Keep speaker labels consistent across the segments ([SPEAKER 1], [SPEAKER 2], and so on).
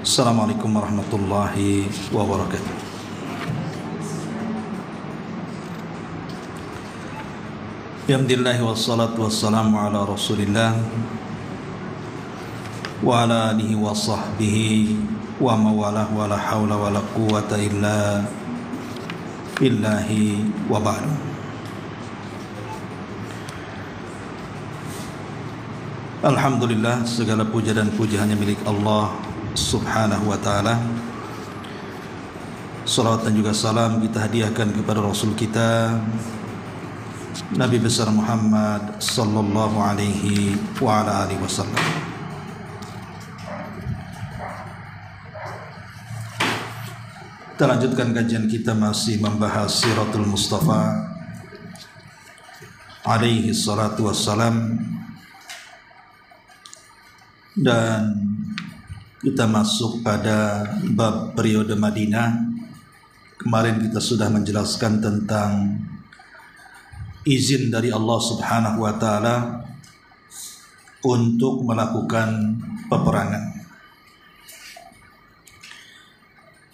[SPEAKER 1] Assalamualaikum warahmatullahi wabarakatuh. Alhamdulillah wassalatu wassalamu ala Rasulillah wa ala alihi wa sahbihi wa mawalah wa la hawla wa la quwwata illa billahi wa ba'du. Alhamdulillah, segala puja dan puji hanya milik Allah Subhanahu wa ta'ala. Salawat dan juga salam kita hadiahkan kepada Rasul kita Nabi besar Muhammad sallallahu alaihi wa ala alihi wasallam. Kita lanjutkan kajian kita, masih membahas Siratul Mustafa alaihi salatu wassalam, dan kita masuk pada bab periode Madinah. Kemarin kita sudah menjelaskan tentang izin dari Allah Subhanahu wa ta'ala untuk melakukan peperangan,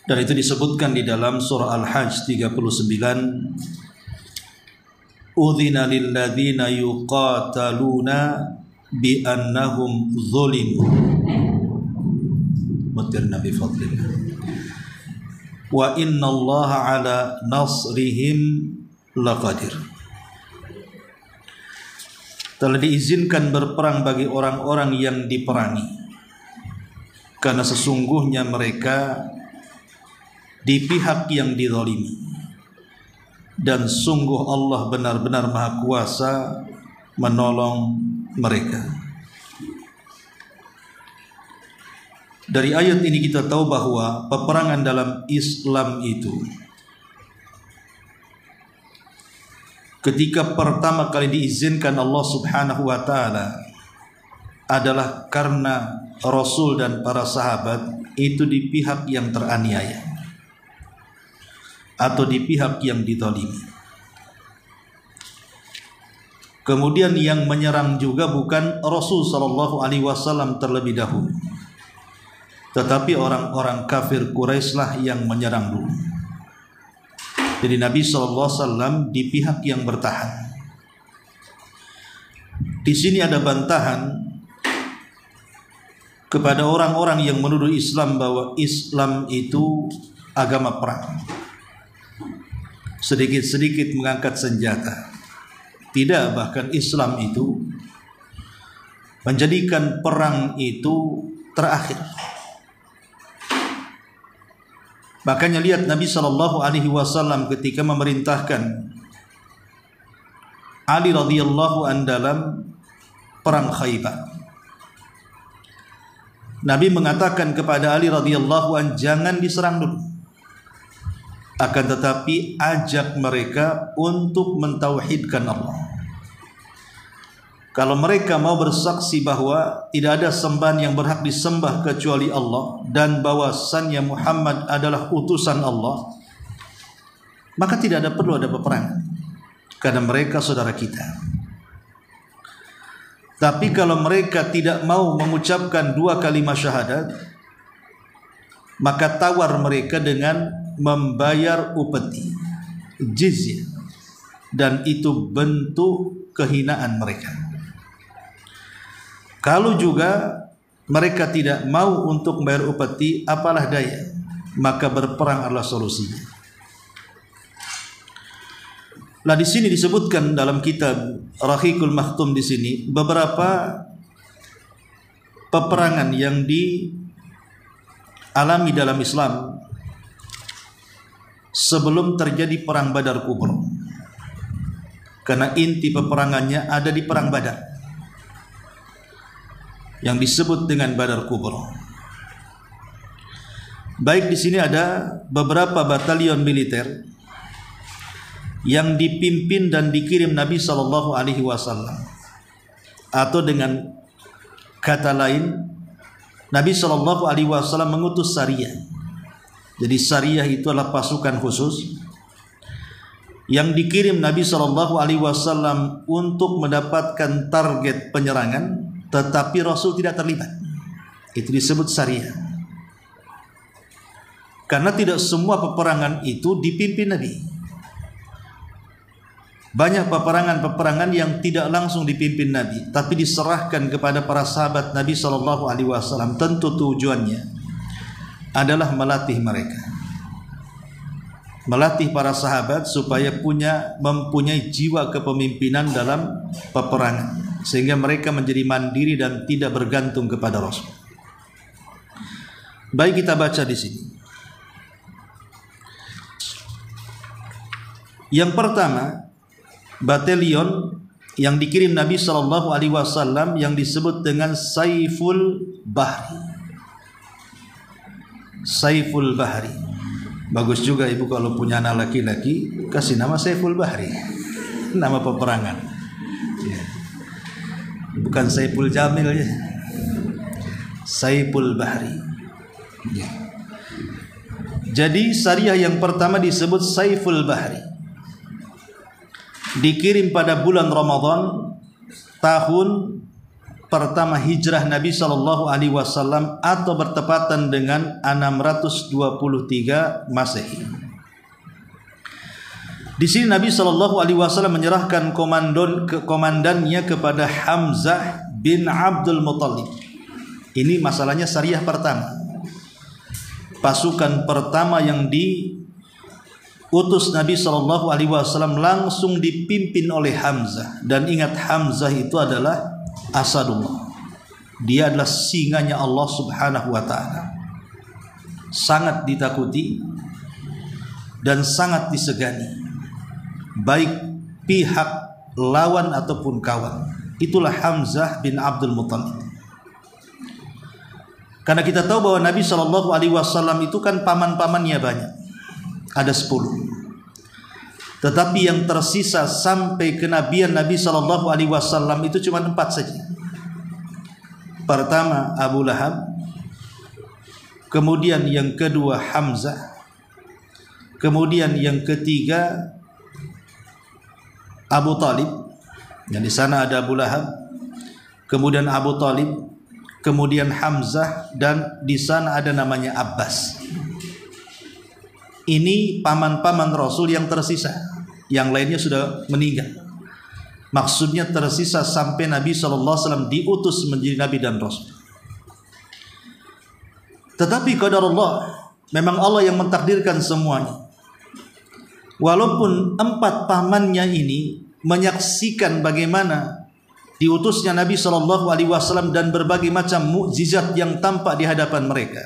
[SPEAKER 1] dan itu disebutkan di dalam surah Al-Hajj 39, Udzina lilladzina yuqataluna bi annahum zulimu mutirna bi fadlillah wa innallaha ala nasrihim laqadir. Telah diizinkan berperang bagi orang-orang yang diperangi, karena sesungguhnya mereka di pihak yang dizalimi, dan sungguh Allah benar-benar maha kuasa menolong mereka. Dari ayat ini kita tahu bahwa peperangan dalam Islam itu ketika pertama kali diizinkan Allah Subhanahu wa ta'ala adalah karena Rasul dan para sahabat itu di pihak yang teraniaya atau di pihak yang dizalimi. Kemudian yang menyerang juga bukan Rasul sallallahu alaihi wasallam terlebih dahulu, tetapi orang-orang kafir Quraisy lah yang menyerang dulu. Jadi Nabi SAW di pihak yang bertahan. Di sini ada bantahan kepada orang-orang yang menuduh Islam bahwa Islam itu agama perang, sedikit-sedikit mengangkat senjata. Tidak, bahkan Islam itu menjadikan perang itu terakhir. Makanya lihat Nabi sallallahu alaihi wasallam ketika memerintahkan Ali radhiyallahu an dalam perang Khaybar. Nabi mengatakan kepada Ali radhiyallahu an, jangan diserang dulu, akan tetapi ajak mereka untuk mentauhidkan Allah. Kalau mereka mau bersaksi bahwa tidak ada sembahan yang berhak disembah kecuali Allah dan bahwasannya Muhammad adalah utusan Allah, maka tidak ada perlu ada peperangan, karena mereka saudara kita. Tapi kalau mereka tidak mau mengucapkan dua kalimat syahadat, maka tawar mereka dengan membayar upeti, jizyah, dan itu bentuk kehinaan mereka. Kalau juga mereka tidak mau untuk membayar upeti, apalah daya, maka berperang adalah solusinya. Nah, di sini disebutkan dalam kitab Rahiqul Makhtum di sini beberapa peperangan yang dialami dalam Islam sebelum terjadi perang Badar Kubra. Karena inti peperangannya ada di perang Badar yang disebut dengan Badar Kubra. Baik, di sini ada beberapa batalion militer yang dipimpin dan dikirim Nabi sallallahu alaihi wasallam, atau dengan kata lain Nabi sallallahu alaihi wasallam mengutus sariyah. Jadi sariyah itu adalah pasukan khusus yang dikirim Nabi sallallahu alaihi wasallam untuk mendapatkan target penyerangan, tetapi Rasul tidak terlibat. Itu disebut sariyah. Karena tidak semua peperangan itu dipimpin Nabi. Banyak peperangan-peperangan yang tidak langsung dipimpin Nabi, tapi diserahkan kepada para sahabat Nabi Shallallahu Alaihi Wasallam. Tentu tujuannya adalah melatih mereka, melatih para sahabat supaya mempunyai jiwa kepemimpinan dalam peperangan, sehingga mereka menjadi mandiri dan tidak bergantung kepada Rasul. Baik, kita baca di sini. Yang pertama, batalion yang dikirim Nabi Shallallahu Alaihi Wasallam yang disebut dengan Saiful Bahri. Saiful Bahri. Bagus juga ibu kalau punya anak laki-laki kasih nama Saiful Bahri, nama peperangan. Bukan Saiful Jamil ya. Saiful Bahri. Jadi syariah yang pertama disebut Saiful Bahri. Dikirim pada bulan Ramadan tahun pertama hijrah Nabi Shallallahu Alaihi Wasallam atau bertepatan dengan 623 Masehi. Di sini Nabi Shallallahu Alaihi Wasallam menyerahkan komandannya kepada Hamzah bin Abdul Muttalib. Ini masalahnya syariah pertama. Pasukan pertama yang diutus Nabi Shallallahu Alaihi Wasallam langsung dipimpin oleh Hamzah. Dan ingat, Hamzah itu adalah Asadullah. Dia adalah singanya Allah Subhanahu wa Ta'ala. Sangat ditakuti dan sangat disegani, baik pihak lawan ataupun kawan. Itulah Hamzah bin Abdul Muttalib. Karena kita tahu bahwa Nabi Shallallahu Alaihi Wasallam itu kan paman-pamannya banyak, ada 10. Tetapi yang tersisa sampai kenabian Nabi Shallallahu Alaihi Wasallam itu cuma 4 saja. Pertama Abu Lahab, kemudian yang kedua Hamzah, kemudian yang ketiga Abu Talib. Yang di sana ada Abu Lahab, kemudian Abu Talib, kemudian Hamzah, dan di sana ada namanya Abbas. Ini paman-paman Rasul yang tersisa. Yang lainnya sudah meninggal. Maksudnya tersisa sampai Nabi SAW diutus menjadi Nabi dan Rasul. Tetapi qadarullah, memang Allah yang mentakdirkan semuanya. Walaupun 4 pamannya ini menyaksikan bagaimana diutusnya Nabi SAW dan berbagai macam mukjizat yang tampak di hadapan mereka,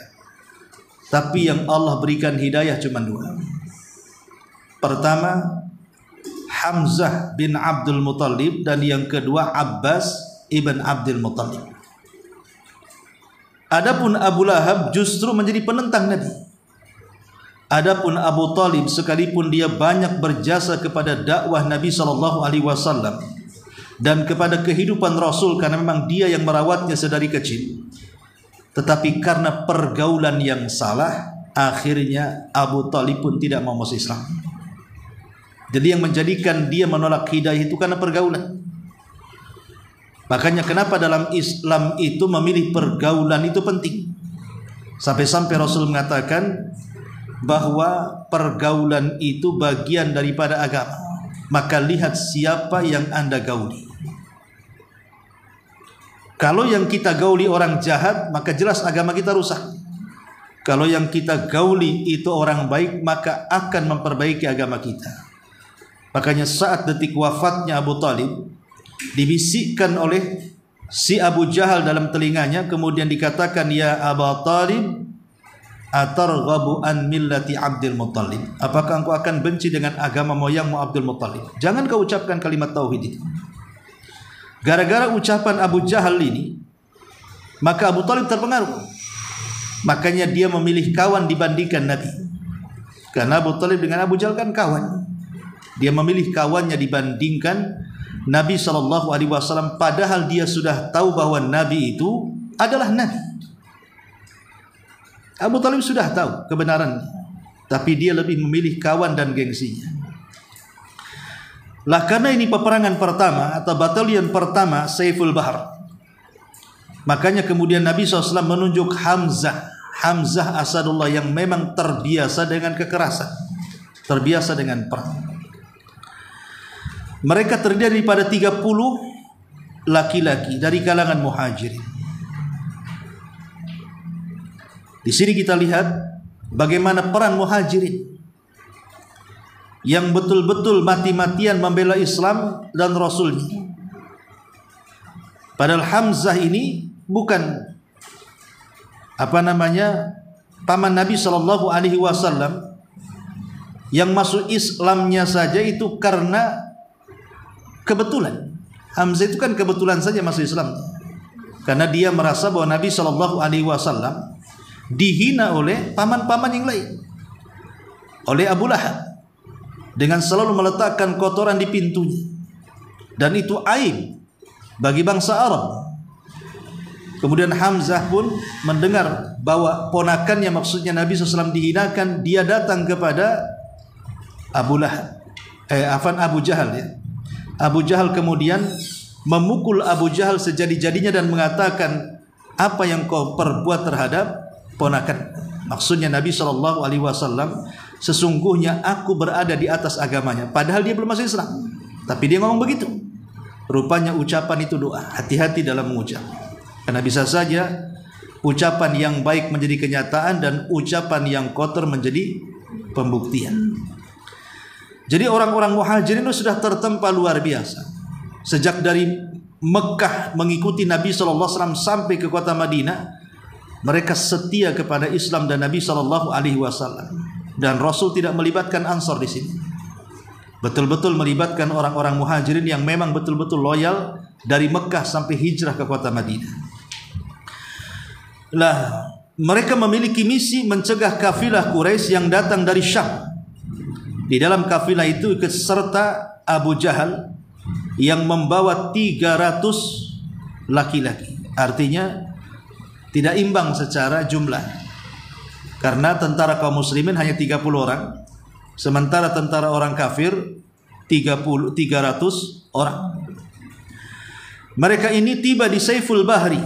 [SPEAKER 1] tapi yang Allah berikan hidayah cuma 2. Pertama Hamzah bin Abdul Muttalib, dan yang kedua Abbas ibn Abdul Muttalib. Adapun Abu Lahab justru menjadi penentang Nabi. Adapun Abu Talib, sekalipun dia banyak berjasa kepada dakwah Nabi SAW dan kepada kehidupan Rasul, karena memang dia yang merawatnya sedari kecil, tetapi karena pergaulan yang salah, akhirnya Abu Talib pun tidak mau masuk Islam. Jadi yang menjadikan dia menolak hidayah itu karena pergaulan. Makanya kenapa dalam Islam itu memilih pergaulan itu penting. Sampai-sampai Rasul mengatakan bahwa pergaulan itu bagian daripada agama. Maka lihat siapa yang Anda gauli. Kalau yang kita gauli orang jahat, maka jelas agama kita rusak. Kalau yang kita gauli itu orang baik, maka akan memperbaiki agama kita. Makanya saat detik wafatnya Abu Talib, dibisikkan oleh si Abu Jahal dalam telinganya, kemudian dikatakan, ya Abu Talib, atarghabu an millati Abdul Muttalib, apakah engkau akan benci dengan agama moyangmu Abdul Muttalib? Jangan kau ucapkan kalimat tauhid itu. Gara-gara ucapan Abu Jahal ini, maka Abu Talib terpengaruh. Makanya dia memilih kawan dibandingkan Nabi. Karena Abu Talib dengan Abu Jahal kan kawan. Dia memilih kawannya dibandingkan Nabi SAW, padahal dia sudah tahu bahwa Nabi itu adalah Nabi. Abu Talib sudah tahu kebenarannya, tapi dia lebih memilih kawan dan gengsinya. Lah karena ini peperangan pertama atau batalion pertama Saiful Bahar, makanya kemudian Nabi SAW menunjuk Hamzah. Hamzah Asadullah yang memang terbiasa dengan kekerasan, terbiasa dengan perang. Mereka terdiri pada 30 laki-laki dari kalangan muhajirin. Di sini kita lihat bagaimana peran muhajirin yang betul-betul mati-matian membela Islam dan Rasulnya. Padahal Hamzah ini bukan paman Nabi Shallallahu Alaihi Wasallam, yang masuk Islamnya saja itu karena kebetulan. Hamzah itu kan kebetulan saja masuk Islam, karena dia merasa bahwa Nabi Shallallahu Alaihi Wasallam dihina oleh paman-paman yang lain, oleh Abu Lahab, dengan selalu meletakkan kotoran di pintunya, dan itu aib bagi bangsa Arab. Kemudian Hamzah pun mendengar bahwa ponakannya, maksudnya Nabi SAW, dihinakan. Dia datang kepada Abu Jahal ya. Abu Jahal kemudian memukul Abu Jahal sejadi-jadinya dan mengatakan, apa yang kau perbuat terhadap ponakan? Maksudnya Nabi SAW, sesungguhnya aku berada di atas agamanya. Padahal dia belum masuk Islam, tapi dia ngomong begitu. Rupanya ucapan itu doa. Hati-hati dalam mengucap, karena bisa saja ucapan yang baik menjadi kenyataan dan ucapan yang kotor menjadi pembuktian. Jadi orang-orang muhajirin itu sudah tertempa luar biasa. Sejak dari Mekah mengikuti Nabi SAW sampai ke kota Madinah, mereka setia kepada Islam dan Nabi SAW. Dan Rasul tidak melibatkan Ansor di sini. Betul-betul melibatkan orang-orang muhajirin yang memang betul-betul loyal dari Mekah sampai hijrah ke kota Madinah. Lah, mereka memiliki misi mencegah kafilah Quraisy yang datang dari Syam. Di dalam kafilah itu ikut serta Abu Jahal yang membawa 300 laki-laki. Artinya tidak imbang secara jumlah, karena tentara kaum muslimin hanya 30 orang, sementara tentara orang kafir 300 orang. Mereka ini tiba di Saiful Bahri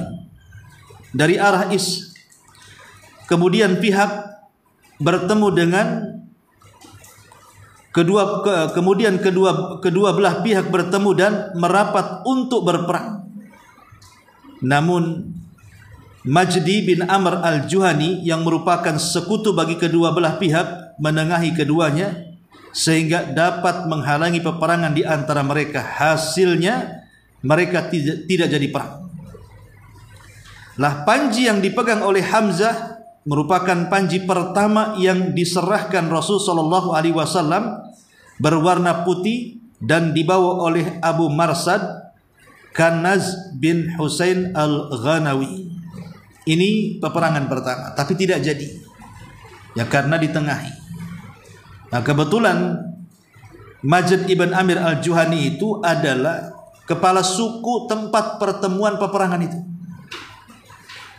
[SPEAKER 1] dari arah Is. Kemudian pihak bertemu dengan kedua belah pihak bertemu dan merapat untuk berperang. Namun Majdi bin Amr al-Juhani yang merupakan sekutu bagi kedua belah pihak menengahi keduanya sehingga dapat menghalangi peperangan di antara mereka. Hasilnya mereka tidak jadi perang. Lah, panji yang dipegang oleh Hamzah merupakan panji pertama yang diserahkan Rasul sallallahu alaihi wasallam, berwarna putih dan dibawa oleh Abu Marsad Kanaz bin Husain al-Ghanawi. Ini peperangan pertama, tapi tidak jadi. Ya, karena ditengahi. Nah, kebetulan Majd ibn Amir al-Juhani itu adalah kepala suku tempat pertemuan peperangan itu.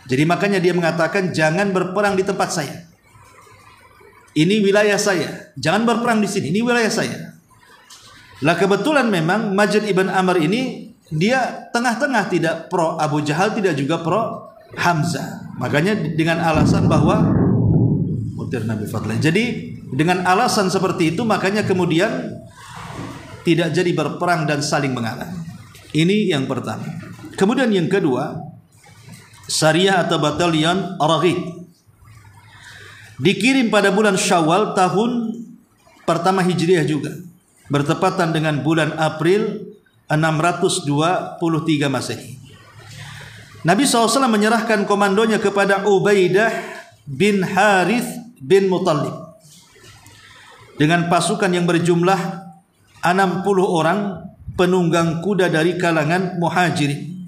[SPEAKER 1] Jadi makanya dia mengatakan, jangan berperang di tempat saya. Ini wilayah saya. Jangan berperang di sini. Ini wilayah saya. Lah, kebetulan memang Majd ibn Amr ini dia tengah-tengah, tidak pro Abu Jahal, tidak juga pro Hamzah. Makanya dengan alasan bahwa jadi dengan alasan seperti itu, makanya kemudian tidak jadi berperang dan saling mengalah. Ini yang pertama. Kemudian yang kedua, Sariyah atau batalion Raghib dikirim pada bulan Syawal tahun pertama Hijriah juga, bertepatan dengan bulan April 623 Masehi. Nabi SAW menyerahkan komandonya kepada Ubaidah bin Harith bin Muttalib dengan pasukan yang berjumlah 60 orang penunggang kuda dari kalangan muhajirin.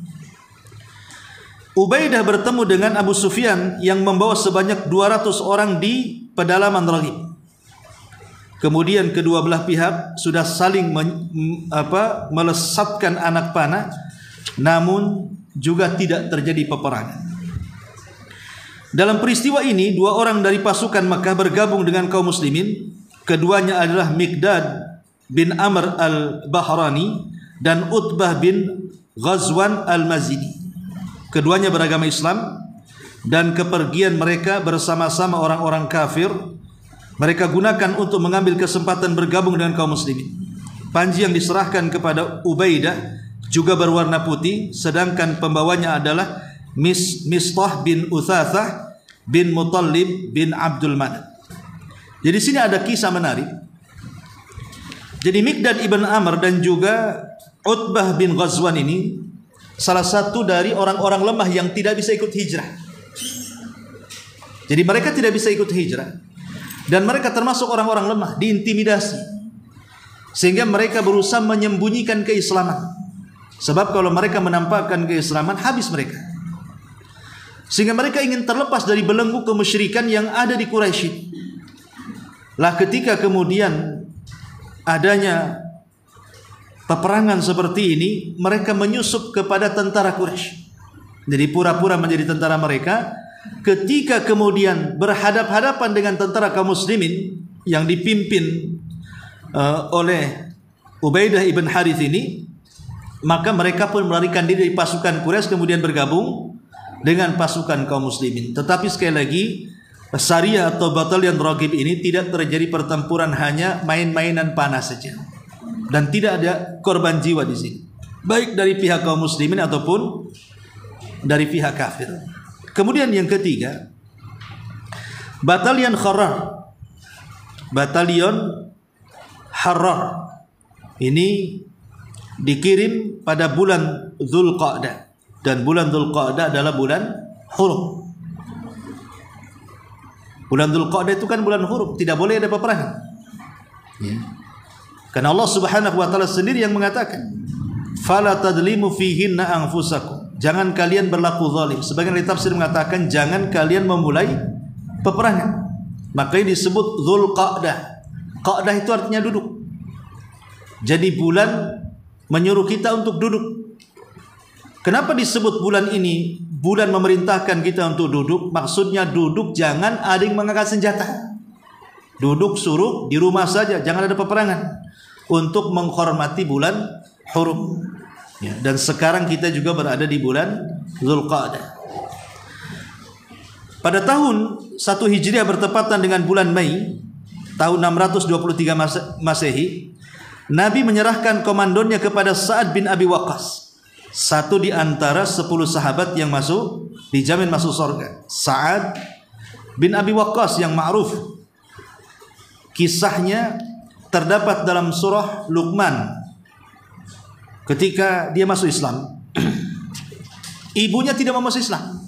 [SPEAKER 1] Ubaidah bertemu dengan Abu Sufyan yang membawa sebanyak 200 orang di pedalaman Raghib. Kemudian kedua belah pihak sudah saling melesatkan anak panah, namun juga tidak terjadi peperangan. Dalam peristiwa ini, 2 orang dari pasukan Makkah bergabung dengan kaum muslimin. Keduanya adalah Miqdad bin Amr al-Bahrani dan Utbah bin Ghazwan al-Mazini. Keduanya beragama Islam, dan kepergian mereka bersama-sama orang-orang kafir, mereka gunakan untuk mengambil kesempatan bergabung dengan kaum muslimin. Panji yang diserahkan kepada Ubaidah juga berwarna putih, sedangkan pembawanya adalah Mistah bin Uthathah bin Muttalib bin Abdul Manaf. Jadi sini ada kisah menarik. Jadi Miqdad ibn Amr dan juga Utbah bin Ghazwan ini salah satu dari orang-orang lemah yang tidak bisa ikut hijrah. Jadi mereka tidak bisa ikut hijrah, dan mereka termasuk orang-orang lemah, diintimidasi, sehingga mereka berusaha menyembunyikan keislaman. Sebab kalau mereka menampakkan keislaman, habis mereka. Sehingga mereka ingin terlepas dari belenggu kemusyrikan yang ada di Quraisy. Lah ketika kemudian adanya peperangan seperti ini, mereka menyusup kepada tentara Quraisy. Jadi pura-pura menjadi tentara mereka. Ketika kemudian berhadap-hadapan dengan tentara kaum muslimin yang dipimpin oleh Ubaidah ibn Harith ini, maka mereka pun melarikan diri dari pasukan Quraisy, kemudian bergabung dengan pasukan kaum muslimin. Tetapi sekali lagi, Sariyah atau batalion Ragib ini tidak terjadi pertempuran, hanya main-mainan panas saja, dan tidak ada korban jiwa di sini, baik dari pihak kaum muslimin ataupun dari pihak kafir. Kemudian yang ketiga, batalion Kharrar, batalion Harrar ini dikirim pada bulan Dzulqa'dah, dan bulan Dzulqa'dah adalah bulan hurum. Bulan Dzulqa'dah itu kan bulan hurum, tidak boleh ada peperangan. Ya. Karena Allah Subhanahu wa taala sendiri yang mengatakan, "Fala tadlimu fihinna anfusakum." Jangan kalian berlaku zalim. Sebagian ahli tafsir mengatakan jangan kalian memulai peperangan. Makanya disebut Dzulqa'dah. Qa'dah itu artinya duduk. Jadi bulan menyuruh kita untuk duduk. Kenapa disebut bulan ini bulan memerintahkan kita untuk duduk? Maksudnya duduk, jangan ada yang mengangkat senjata. Duduk suruh di rumah saja, jangan ada peperangan, untuk menghormati bulan hurum. Ya, dan sekarang kita juga berada di bulan Dzulqa'dah. Pada tahun 1 Hijriah bertepatan dengan bulan Mei tahun 623 Masehi, Nabi menyerahkan komandonnya kepada Sa'ad bin Abi Waqqas, satu di antara 10 sahabat yang dijamin masuk surga. Sa'ad bin Abi Waqqas yang ma'ruf, kisahnya terdapat dalam surah Luqman. Ketika dia masuk Islam, ibunya tidak mau masuk Islam.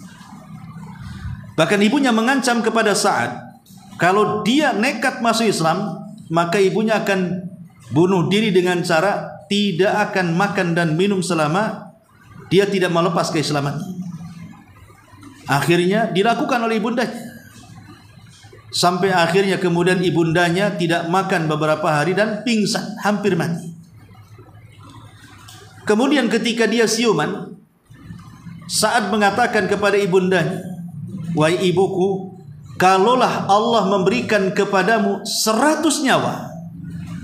[SPEAKER 1] Bahkan ibunya mengancam kepada Sa'ad, kalau dia nekat masuk Islam, maka ibunya akan bunuh diri dengan cara tidak akan makan dan minum selama dia tidak melepas keislamannya. Akhirnya dilakukan oleh ibundanya, sampai akhirnya kemudian ibundanya tidak makan beberapa hari dan pingsan, hampir mati. Kemudian ketika dia siuman, Sa'ad mengatakan kepada ibundanya, "Wahai ibuku, kalaulah Allah memberikan kepadamu 100 nyawa,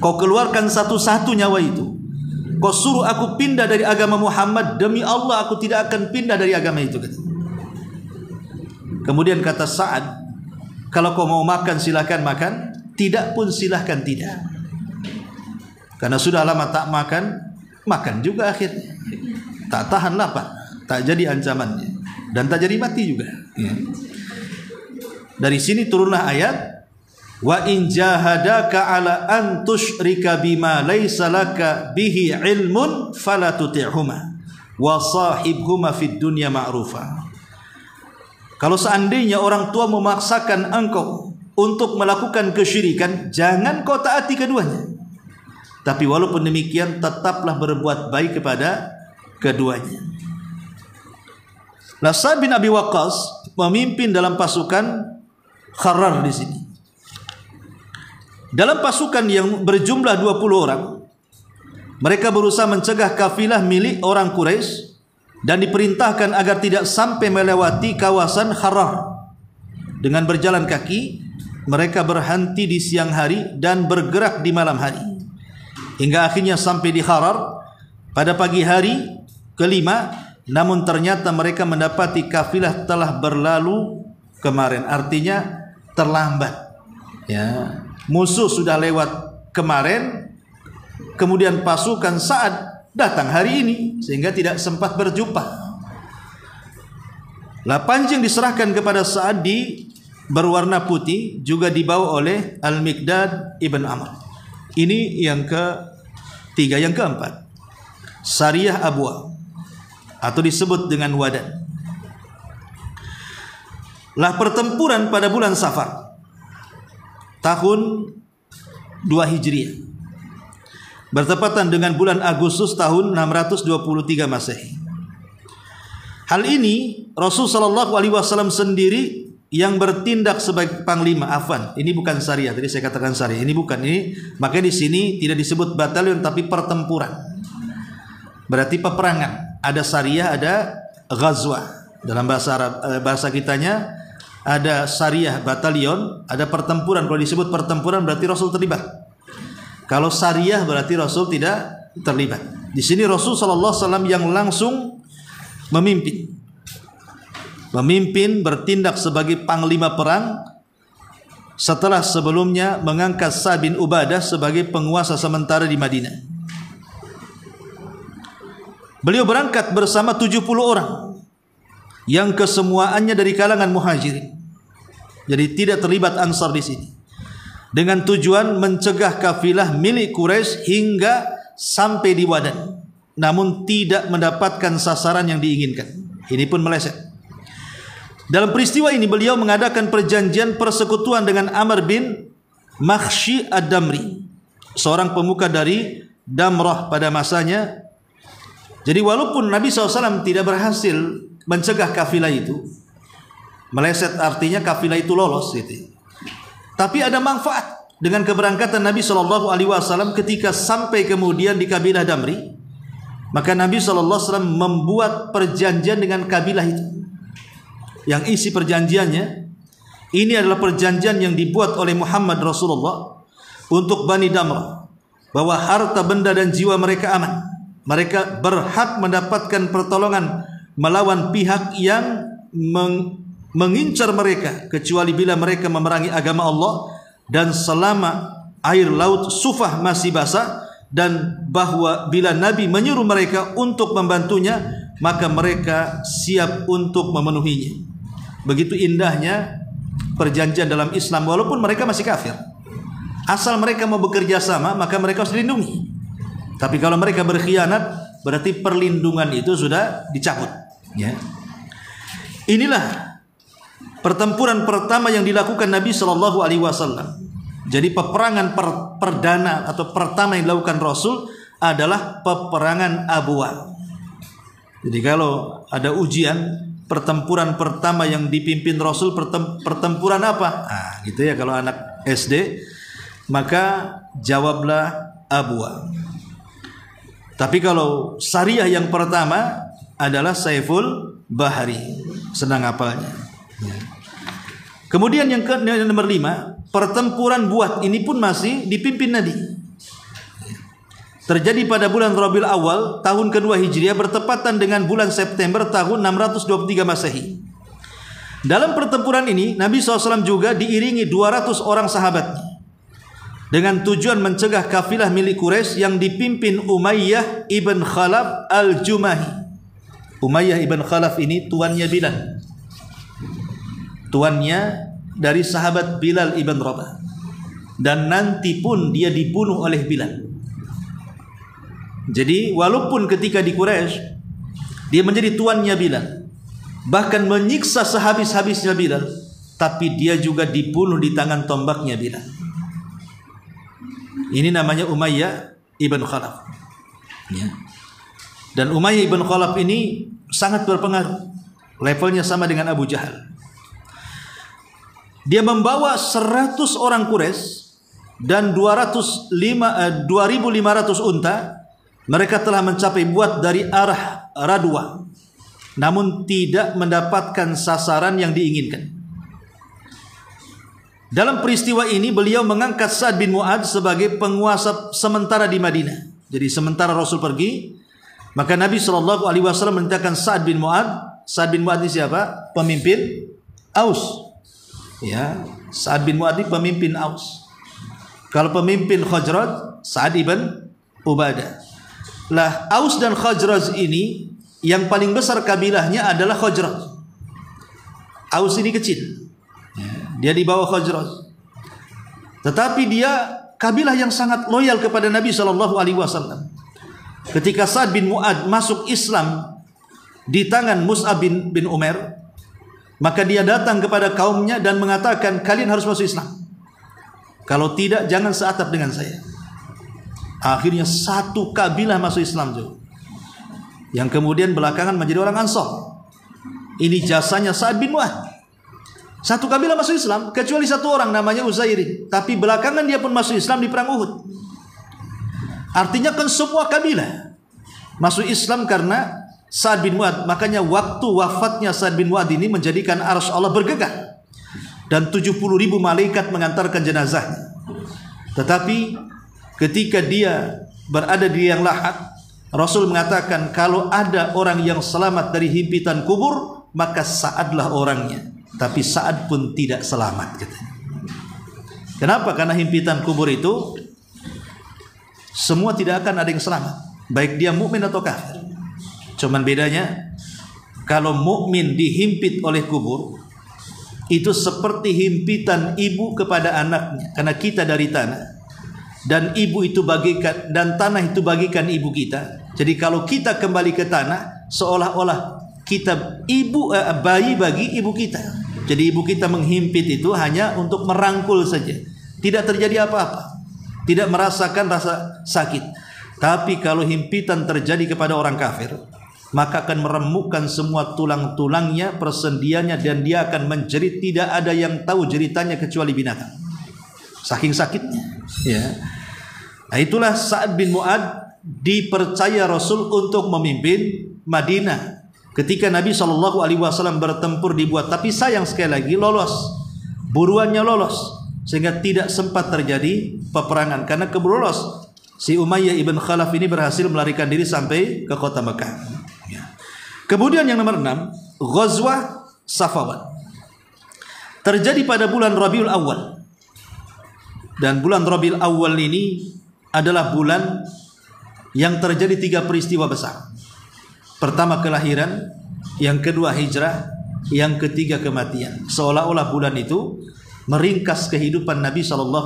[SPEAKER 1] kau keluarkan satu-satu nyawa itu, kau suruh aku pindah dari agama Muhammad, demi Allah aku tidak akan pindah dari agama itu." Kemudian kata Sa'ad, "Kalau kau mau makan silahkan makan, tidak pun silahkan tidak." Karena sudah lama tak makan, makan juga akhirnya. Tak tahan lapar, tak jadi ancamannya, dan tak jadi mati juga. Ya. Dari sini turunlah ayat, "Wa in jahadaka ala an tusyrika bima laysa laka bihi ilmun fala tuti'huma wa sahibhuma fid dunya ma'rufa." Kalau seandainya orang tua memaksakan engkau untuk melakukan kesyirikan, jangan kau taati keduanya. Tapi walaupun demikian, tetaplah berbuat baik kepada keduanya. Sa'ad bin Abi Waqqas memimpin dalam pasukan Kharrar di sini. Dalam pasukan yang berjumlah 20 orang, mereka berusaha mencegah kafilah milik orang Quraisy dan diperintahkan agar tidak sampai melewati kawasan Kharrar. Dengan berjalan kaki, mereka berhenti di siang hari dan bergerak di malam hari, hingga akhirnya sampai di Kharrar pada pagi hari kelima namun ternyata mereka mendapati kafilah telah berlalu kemarin, artinya terlambat. Ya, musuh sudah lewat kemarin, kemudian pasukan Sa'ad datang hari ini sehingga tidak sempat berjumpa. Pancing diserahkan kepada Sa'ad berwarna putih, juga dibawa oleh Al-Miqdad ibn Amr. Ini yang ketiga. Yang keempat, Sariyah Abwa atau disebut dengan Wadan. Pertempuran pada bulan Safar tahun 2 Hijriah, bertepatan dengan bulan Agustus tahun 623 Masehi. Hal ini Rasul sallallahu alaihi wasallam sendiri yang bertindak sebagai panglima. Ini bukan Sariyah, tadi saya katakan Sariyah, ini bukan. Ini makanya di sini tidak disebut batalion tapi pertempuran. Berarti peperangan. Ada Sariyah, ada Ghazwah. Dalam bahasa Arab, bahasa kitanya ada Sariyah batalion, ada pertempuran. Kalau disebut pertempuran berarti Rasul terlibat. Kalau Sariyah berarti Rasul tidak terlibat. Di sini Rasul sallallahu alaihi wasallam yang langsung memimpin bertindak sebagai panglima perang setelah sebelumnya mengangkat Sa'ad bin Ubadah sebagai penguasa sementara di Madinah. Beliau berangkat bersama 70 orang yang kesemuaannya dari kalangan Muhajirin. Jadi tidak terlibat Ansar di sini. Dengan tujuan mencegah kafilah milik Quraisy hingga sampai di Wadan, namun tidak mendapatkan sasaran yang diinginkan. Ini pun meleset. Dalam peristiwa ini beliau mengadakan perjanjian persekutuan dengan Amr bin Makhshi ad-Damri, seorang pemuka dari Damrah pada masanya. Jadi walaupun Nabi SAW tidak berhasil mencegah kafilah itu, meleset artinya kafilah itu lolos gitu. Tapi ada manfaat dengan keberangkatan Nabi SAW ketika sampai kemudian di kabilah Damri. Maka Nabi SAW membuat perjanjian dengan kabilah itu. Yang isi perjanjiannya, ini adalah perjanjian yang dibuat oleh Muhammad Rasulullah untuk Bani Damrah, bahwa harta benda dan jiwa mereka aman. Mereka berhak mendapatkan pertolongan melawan pihak yang mengincar mereka, kecuali bila mereka memerangi agama Allah dan selama air laut Sufah masih basah, dan bahwa bila Nabi menyuruh mereka untuk membantunya, maka mereka siap untuk memenuhinya. Begitu indahnya perjanjian dalam Islam, walaupun mereka masih kafir. Asal mereka mau bekerja sama, maka mereka harus dilindungi. Tapi kalau mereka berkhianat, berarti perlindungan itu sudah dicabut. Ya. Inilah pertempuran pertama yang dilakukan Nabi Shallallahu Alaihi Wasallam. Jadi peperangan perdana atau pertama yang dilakukan Rasul adalah peperangan Abwa. Jadi kalau ada ujian, pertempuran pertama yang dipimpin Rasul pertempuran apa? Gitu ya, kalau anak SD maka jawablah Abwa. Tapi kalau Sariyah yang pertama adalah Saiful Bahri. Senang hafalnya. Kemudian yang nomor 5, pertempuran Buat. Ini pun masih dipimpin Nabi. Terjadi pada bulan Rabiul Awal tahun kedua Hijriah, bertepatan dengan bulan September tahun 623 Masehi. Dalam pertempuran ini Nabi SAW juga diiringi 200 orang sahabatnya dengan tujuan mencegah kafilah milik Quraisy yang dipimpin Umayyah ibn Khalaf al-Jumahi. Umayyah ibn Khalaf ini tuannya Bilal, tuannya dari sahabat Bilal ibn Rabah, dan nanti pun dia dibunuh oleh Bilal. Jadi walaupun ketika di Quraisy dia menjadi tuannya Bilal, bahkan menyiksa sehabis-habisnya Bilal, tapi dia juga dibunuh di tangan tombaknya Bilal. Ini namanya Umayyah ibn Khalaf. Ya. Dan Umayyah ibn Khalaf ini sangat berpengaruh. Levelnya sama dengan Abu Jahal. Dia membawa 100 orang Quraisy dan 2.500 unta. Mereka telah mencapai Buat dari arah Radwa, namun tidak mendapatkan sasaran yang diinginkan. Dalam peristiwa ini beliau mengangkat Sa'ad bin Mu'adz sebagai penguasa sementara di Madinah. Jadi sementara Rasul pergi, Maka Nabi SAW memerintahkan Sa'ad bin Mu'adz. Sa'ad bin Mu'adz ini siapa? Pemimpin Aus. Ya, Sa'ad bin Mu'adz ini pemimpin Aus. Kalau pemimpin Khazraj, Sa'ad ibn Ubadah. Lah, Aus dan Khazraj ini yang paling besar kabilahnya adalah Khazraj. Aus ini kecil. Dia di bawah Khazraj. Tetapi dia kabilah yang sangat loyal kepada Nabi SAW. Ketika Sa'ad bin Mu'adz masuk Islam di tangan Mus'ab bin Umair, maka dia datang kepada kaumnya dan mengatakan, kalian harus masuk Islam. Kalau tidak, jangan seatap dengan saya. Akhirnya satu kabilah masuk Islam juga, yang kemudian belakangan menjadi orang Ansar. Ini jasanya Sa'ad bin Mu'adz. Satu kabilah masuk Islam, kecuali satu orang namanya Uzairi. Tapi belakangan dia pun masuk Islam di perang Uhud. Artinya kan semua kabilah masuk Islam karena Sa'ad bin Mu'adz. Makanya waktu wafatnya Sa'ad bin Mu'adz ini menjadikan arsy Allah bergegar, dan 70.000 malaikat mengantarkan jenazahnya. Tetapi ketika dia berada di liang lahat, Rasul mengatakan, kalau ada orang yang selamat dari himpitan kubur, maka Sa'adlah orangnya. Tapi Sa'ad pun tidak selamat, katanya. Kenapa? Karena himpitan kubur itu semua tidak akan ada yang selamat, baik dia mukmin atau kafir. Cuman bedanya, kalau mukmin dihimpit oleh kubur, itu seperti himpitan ibu kepada anaknya, karena kita dari tanah dan ibu itu bagikan, dan tanah itu bagikan ibu kita. Jadi kalau kita kembali ke tanah, seolah-olah kita bayi bagi ibu kita. Jadi ibu kita menghimpit itu hanya untuk merangkul saja, tidak terjadi apa-apa, tidak merasakan rasa sakit. Tapi kalau himpitan terjadi kepada orang kafir, maka akan meremukkan semua tulang-tulangnya, persendiannya, dan dia akan menjerit. Tidak ada yang tahu jeritanya kecuali binatang, saking sakitnya, ya. Nah, itulah Sa'ad bin Mu'adz dipercaya Rasul untuk memimpin Madinah ketika Nabi SAW bertempur dibuat. Tapi sayang sekali lagi, lolos, buruannya lolos, sehingga tidak sempat terjadi peperangan. Karena keburu lolos, si Umayyah ibn Khalaf ini berhasil melarikan diri sampai ke kota Mekah, ya. Kemudian yang nomor 6, Ghazwah Safawan, terjadi pada bulan Rabiul Awal. Dan bulan Rabiul Awal ini adalah bulan yang terjadi 3 peristiwa besar. Pertama kelahiran, yang kedua hijrah, yang ketiga kematian. Seolah-olah bulan itu meringkas kehidupan Nabi SAW.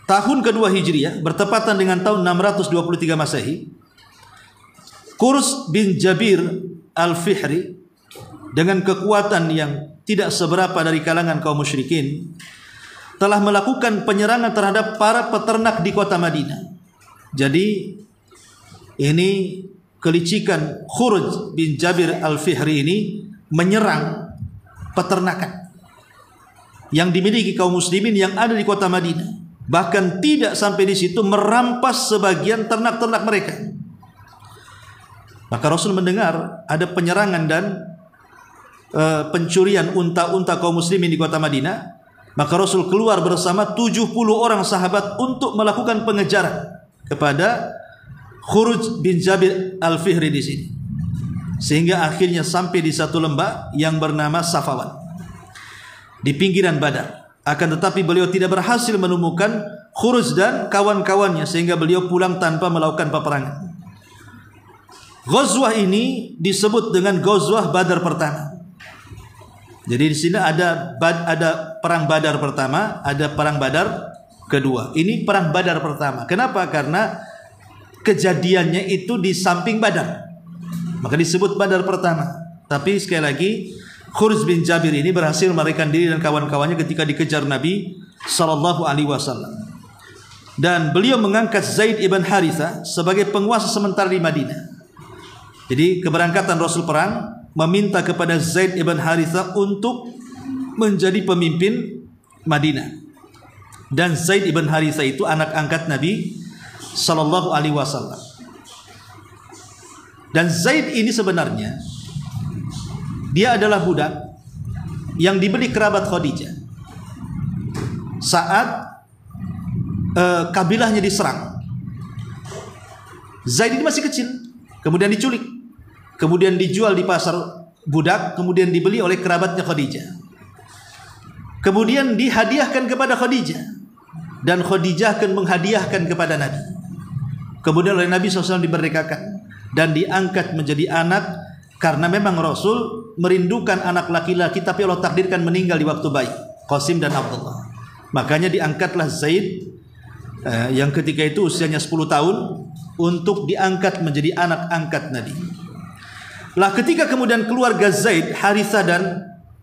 [SPEAKER 1] Tahun kedua Hijriah bertepatan dengan tahun 623 Masehi, Qurs bin Jabir al-Fihri dengan kekuatan yang tidak seberapa dari kalangan kaum musyrikin telah melakukan penyerangan terhadap para peternak di kota Madinah. Jadi ini kelicikan Qurs bin Jabir al-Fihri ini menyerang peternakan yang dimiliki kaum muslimin yang ada di kota Madinah. Bahkan tidak sampai di situ, merampas sebagian ternak-ternak mereka. Maka Rasul mendengar ada penyerangan dan pencurian unta-unta kaum muslimin di kota Madinah. Maka Rasul keluar bersama 70 orang sahabat untuk melakukan pengejaran kepada Qurs bin Jabir al-Fihri di sini, sehingga akhirnya sampai di satu lembah yang bernama Safawan di pinggiran Badar. Akan tetapi beliau tidak berhasil menemukan Qurs dan kawan-kawannya, sehingga beliau pulang tanpa melakukan peperangan. Ghazwah ini disebut dengan Ghazwah Badar pertama. Jadi di sini ada perang Badar pertama, ada perang Badar kedua. Ini perang Badar pertama. Kenapa? Karena kejadiannya itu di samping Badar, maka disebut Badar pertama. Tapi sekali lagi, Qurs bin Jabir ini berhasil melarikan diri dan kawan-kawannya ketika dikejar Nabi SAW. Dan beliau mengangkat Zaid ibn Harithah sebagai penguasa sementara di Madinah. Jadi keberangkatan Rasul perang meminta kepada Zaid ibn Harithah untuk menjadi pemimpin Madinah. Dan Zaid ibn Harithah itu anak angkat Nabi SAW. Dan Zaid ini sebenarnya dia adalah budak yang dibeli kerabat Khadijah saat kabilahnya diserang. Zaid ini masih kecil, kemudian diculik, kemudian dijual di pasar budak, kemudian dibeli oleh kerabatnya Khadijah, kemudian dihadiahkan kepada Khadijah, dan Khadijah akan menghadiahkan kepada Nabi. Kemudian oleh Nabi SAW diberdekakan dan diangkat menjadi anak, karena memang Rasul merindukan anak laki-laki, tapi Allah takdirkan meninggal di waktu bayi, Qasim dan Abdullah. Makanya diangkatlah Zaid yang ketika itu usianya 10 tahun untuk diangkat menjadi anak angkat Nabi. Lah ketika kemudian keluarga Zaid, Harithah dan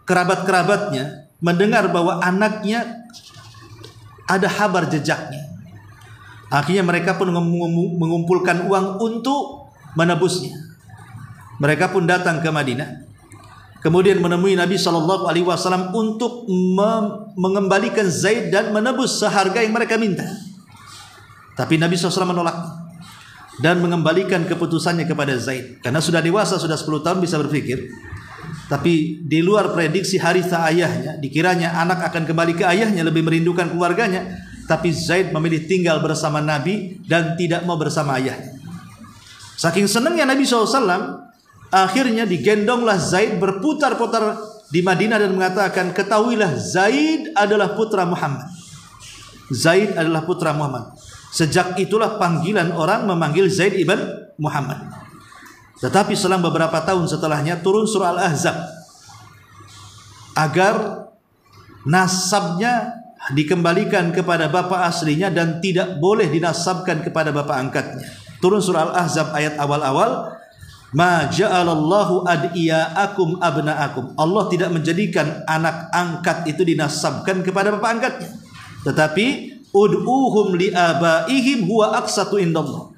[SPEAKER 1] kerabat-kerabatnya mendengar bahwa anaknya ada kabar jejaknya, akhirnya mereka pun mengumpulkan uang untuk menebusnya. Mereka pun datang ke Madinah, kemudian menemui Nabi SAW untuk mengembalikan Zaid dan menebus seharga yang mereka minta. Tapi Nabi SAW menolak dan mengembalikan keputusannya kepada Zaid, karena sudah dewasa, sudah 10 tahun bisa berpikir. Tapi di luar prediksi Harithah ayahnya, dikiranya anak akan kembali ke ayahnya, lebih merindukan keluarganya. Tapi Zaid memilih tinggal bersama Nabi dan tidak mau bersama ayahnya. Saking senangnya Nabi SAW, akhirnya digendonglah Zaid berputar-putar di Madinah dan mengatakan, ketahuilah Zaid adalah putra Muhammad. Zaid adalah putra Muhammad. Sejak itulah panggilan orang memanggil Zaid ibn Muhammad. Tetapi selang beberapa tahun setelahnya turun surah Al-Ahzab agar nasabnya dikembalikan kepada bapak aslinya dan tidak boleh dinasabkan kepada bapak angkatnya. Turun surah Al-Ahzab ayat awal-awal, ma ja'alallahu ad'iyaakum abna'akum. Allah tidak menjadikan anak angkat itu dinasabkan kepada bapak angkatnya, tetapi ud'uhum li'abaihim huwa aqsatu indallah.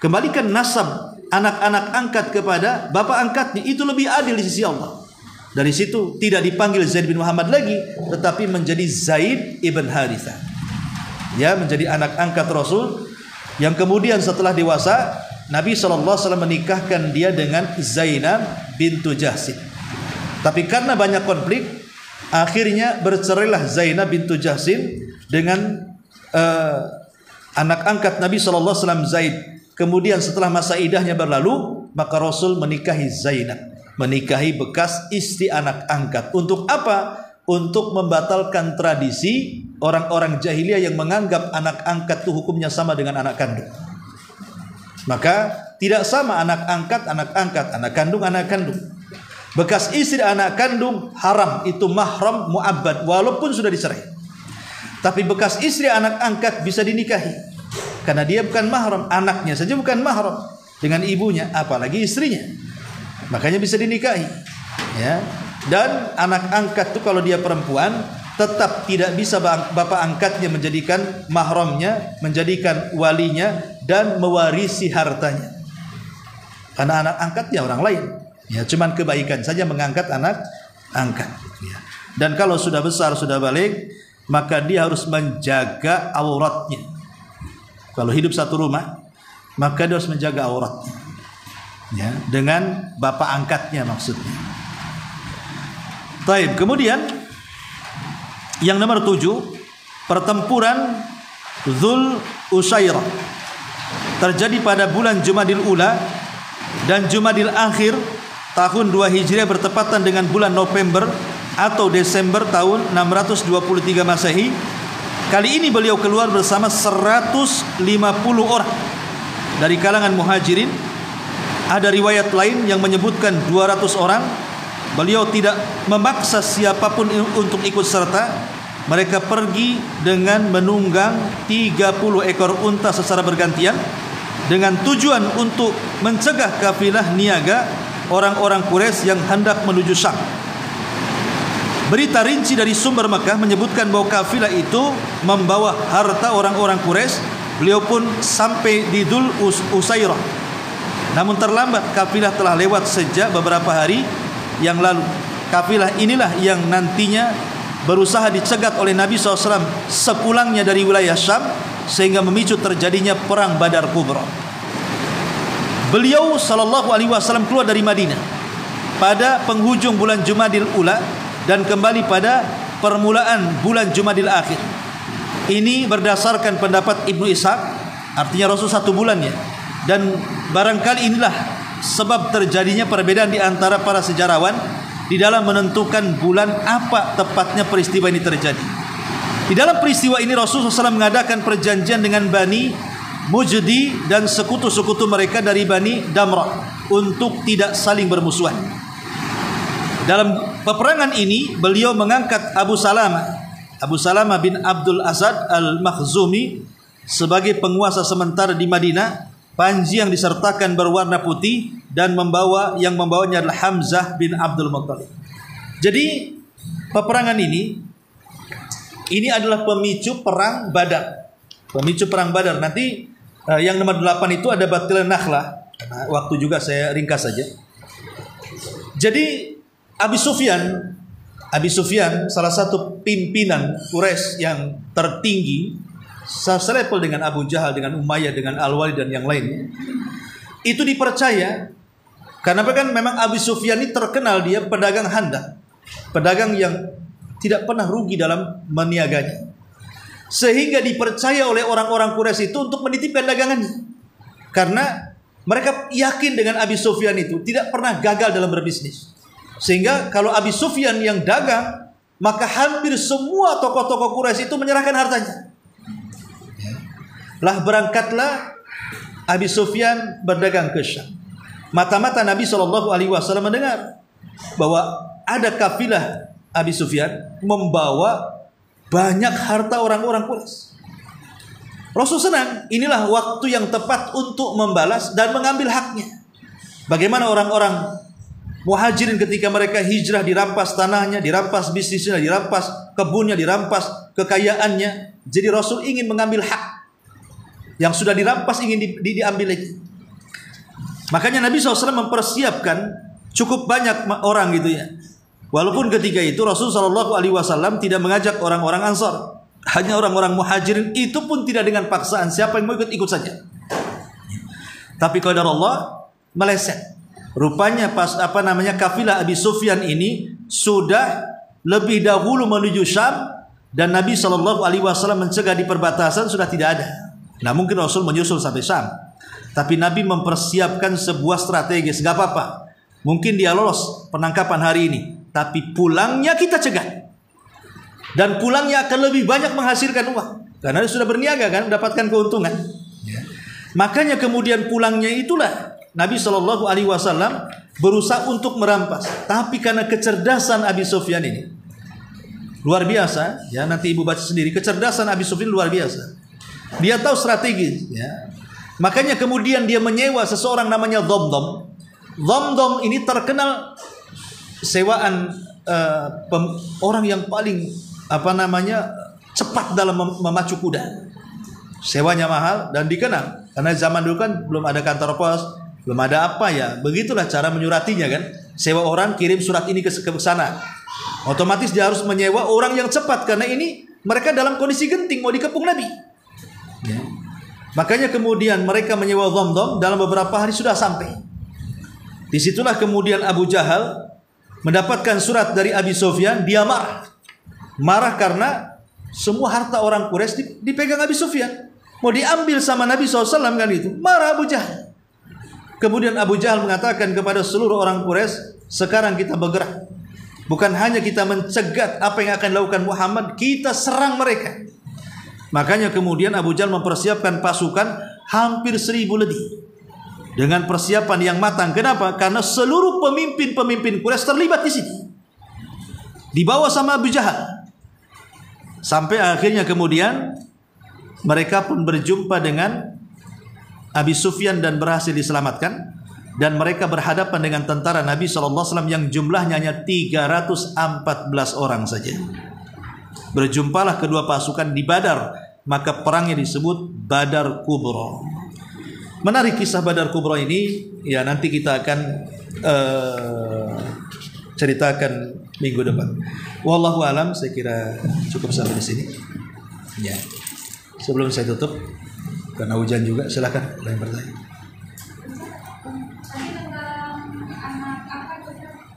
[SPEAKER 1] Kembalikan nasab anak-anak angkat kepada bapak angkatnya, itu lebih adil di sisi Allah. Dari situ tidak dipanggil Zaid bin Muhammad lagi, tetapi menjadi Zaid ibn Harithah. Ya, menjadi anak angkat Rasul yang kemudian setelah dewasa Nabi SAW menikahkan dia dengan Zainab bintu Jahsin. Tapi karena banyak konflik, akhirnya bercerailah Zainab bintu Jahsin dengan anak angkat Nabi SAW, Zaid. Kemudian setelah masa idahnya berlalu, maka Rasul menikahi Zainab, menikahi bekas istri anak angkat. Untuk apa? Untuk membatalkan tradisi orang-orang jahiliyah yang menganggap anak angkat itu hukumnya sama dengan anak kandung. Maka tidak sama anak angkat, anak kandung. Bekas istri anak kandung haram, itu mahram mu'abbad walaupun sudah dicerai. Tapi bekas istri anak angkat bisa dinikahi, karena dia bukan mahram, anaknya saja bukan mahram dengan ibunya, apalagi istrinya. Makanya bisa dinikahi. Ya. Dan anak angkat itu kalau dia perempuan, tetap tidak bisa bapak angkatnya menjadikan mahramnya, menjadikan walinya dan mewarisi hartanya. Karena anak angkatnya orang lain. Ya, cuman kebaikan saja mengangkat anak angkat. Ya. Dan kalau sudah besar, sudah balik, maka dia harus menjaga auratnya. Kalau hidup satu rumah, maka dia harus menjaga auratnya, ya, dengan bapak angkatnya maksudnya. Taib. Kemudian yang nomor 7, pertempuran Dzul Usyairah terjadi pada bulan Jumadil Ula dan Jumadil Akhir tahun 2 Hijriah, bertepatan dengan bulan November atau Desember tahun 623 Masehi. Kali ini beliau keluar bersama 150 orang dari kalangan muhajirin. Ada riwayat lain yang menyebutkan 200 orang. Beliau tidak memaksa siapapun untuk ikut serta. Mereka pergi dengan menunggang 30 ekor unta secara bergantian, dengan tujuan untuk mencegah kafilah niaga orang-orang Quraisy yang hendak menuju Syam. Berita rinci dari sumber Mekah menyebutkan bahwa kafilah itu membawa harta orang-orang Quraisy. Beliau pun sampai di Dzul Usyairah. Namun terlambat, kafilah telah lewat sejak beberapa hari yang lalu. Kafilah inilah yang nantinya berusaha dicegat oleh Nabi SAW sepulangnya dari wilayah Syam, sehingga memicu terjadinya perang Badar Kubra. Beliau SAW keluar dari Madinah pada penghujung bulan Jumadil Ula dan kembali pada permulaan bulan Jumadil Akhir. Ini berdasarkan pendapat Ibnu Ishaq, artinya Rasul 1 bulan ya. Dan barangkali inilah sebab terjadinya perbedaan di antara para sejarawan di dalam menentukan bulan apa tepatnya peristiwa ini terjadi. Di dalam peristiwa ini Rasulullah SAW mengadakan perjanjian dengan Bani Mujdi dan sekutu-sekutu mereka dari Bani Damrah untuk tidak saling bermusuhan. Dalam peperangan ini beliau mengangkat Abu Salamah bin Abdul Asad al-Makhzumi sebagai penguasa sementara di Madinah. Panji yang disertakan berwarna putih dan yang membawanya adalah Hamzah bin Abdul Muttalib. Jadi peperangan ini adalah pemicu perang Badar. Pemicu perang Badar. Nanti yang nomor 8 itu ada Batil Nakhlah. Karena waktu juga saya ringkas saja. Jadi Abi Sufyan salah satu pimpinan Quraisy yang tertinggi, selevel dengan Abu Jahal, dengan Umayyah, dengan Al-Walid dan yang lain. Itu dipercaya karena kan memang Abi Sufyan ini terkenal dia pedagang handal, pedagang yang tidak pernah rugi dalam meniaganya, sehingga dipercaya oleh orang-orang Quraisy itu untuk menitipkan dagangannya, karena mereka yakin dengan Abi Sufyan itu tidak pernah gagal dalam berbisnis. Sehingga kalau Abi Sufyan yang dagang, maka hampir semua tokoh-tokoh Quraisy itu menyerahkan hartanya. Lah berangkatlah Abi Sufyan berdagang ke Syam. Mata-mata Nabi SAW mendengar bahwa ada kafilah Abi Sufyan membawa banyak harta orang-orang Quraisy. Rasul senang, inilah waktu yang tepat untuk membalas dan mengambil haknya. Bagaimana orang-orang Muhajirin ketika mereka hijrah dirampas tanahnya, dirampas bisnisnya, dirampas kebunnya, dirampas kekayaannya. Jadi Rasul ingin mengambil hak yang sudah dirampas, ingin diambil lagi. Makanya Nabi SAW mempersiapkan cukup banyak orang gitu ya. Walaupun ketika itu Rasulullah SAW tidak mengajak orang-orang Ansar, hanya orang-orang Muhajirin, itu pun tidak dengan paksaan. Siapa yang mau ikut saja. Tapi qadar Allah meleset. Rupanya kafilah Abi Sufyan ini sudah lebih dahulu menuju Syam, dan Nabi SAW mencegah di perbatasan sudah tidak ada. Nah mungkin Rasul menyusul sampai Syam, tapi Nabi mempersiapkan sebuah strategis. Gak apa-apa, mungkin dia lolos penangkapan hari ini, tapi pulangnya kita cegah. Dan pulangnya akan lebih banyak menghasilkan uang, karena dia sudah berniaga kan, mendapatkan keuntungan. Makanya kemudian pulangnya itulah Nabi SAW berusaha untuk merampas. Tapi karena kecerdasan Abi Sufyan ini luar biasa, ya nanti ibu baca sendiri, kecerdasan Abi Sufyan luar biasa. Dia tahu strategi, ya. Makanya kemudian dia menyewa seseorang namanya Dhamdham. Dhamdham ini terkenal sewaan orang yang paling cepat dalam memacu kuda. Sewanya mahal dan dikenal karena zaman dulu kan belum ada kantor pos, belum ada apa ya. Begitulah cara menyuratinya kan. Sewa orang, kirim surat ini ke sana. Otomatis dia harus menyewa orang yang cepat karena ini mereka dalam kondisi genting mau dikepung Nabi. Ya. Makanya kemudian mereka menyewa Dhamdham, dalam beberapa hari sudah sampai. Disitulah kemudian Abu Jahal mendapatkan surat dari Abi Sufyan. Dia marah karena semua harta orang Quraisy dipegang Abi Sufyan, mau diambil sama Nabi SAW kan itu. Marah Abu Jahal. Kemudian Abu Jahal mengatakan kepada seluruh orang Quraisy, sekarang kita bergerak. Bukan hanya kita mencegat apa yang akan dilakukan Muhammad, kita serang mereka. Makanya kemudian Abu Jahal mempersiapkan pasukan hampir 1000 lebih dengan persiapan yang matang. Kenapa? Karena seluruh pemimpin Quraisy terlibat di sini, dibawa sama Abu Jahal. Sampai akhirnya kemudian mereka pun berjumpa dengan Abi Sufyan dan berhasil diselamatkan. Dan mereka berhadapan dengan tentara Nabi SAW yang jumlahnya hanya 314 orang saja. Berjumpalah kedua pasukan di Badar, maka perangnya disebut Badar Kubra. Menarik kisah Badar Kubra ini, ya nanti kita akan ceritakan minggu depan. Wallahu alam, saya kira cukup sampai di sini. Ya. Sebelum saya tutup, karena hujan juga, silakan yang bertanya.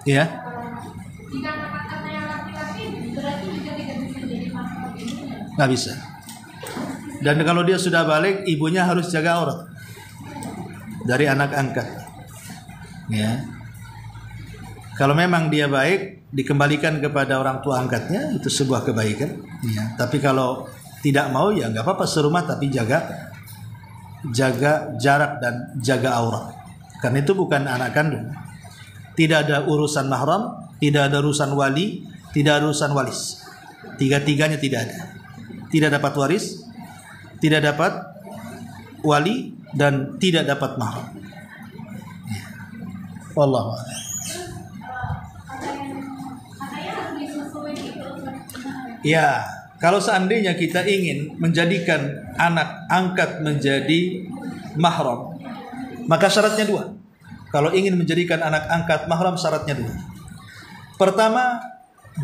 [SPEAKER 1] Iya.
[SPEAKER 2] Jika anak-anak yang laki-laki berarti juga tidak bisa jadi mahram ibunya.
[SPEAKER 1] Nggak bisa. Dan kalau dia sudah balik, ibunya harus jaga aurat. dari anak angkat. Ya. Kalau memang dia baik, dikembalikan kepada orang tua angkatnya, itu sebuah kebaikan. Ya. Tapi kalau tidak mau, ya nggak apa-apa, serumah tapi jaga jarak dan jaga aurat. Karena itu bukan anak kandung. Tidak ada urusan mahram, tidak ada urusan wali, tidak ada urusan walis. Tiga-tiganya tidak ada. Tidak dapat waris, tidak dapat wali, dan tidak dapat mahram. Wallahu a'lam. Ya, kalau seandainya kita ingin menjadikan anak angkat menjadi mahram, maka syaratnya dua. Kalau ingin menjadikan anak angkat mahram, syaratnya dua. Pertama,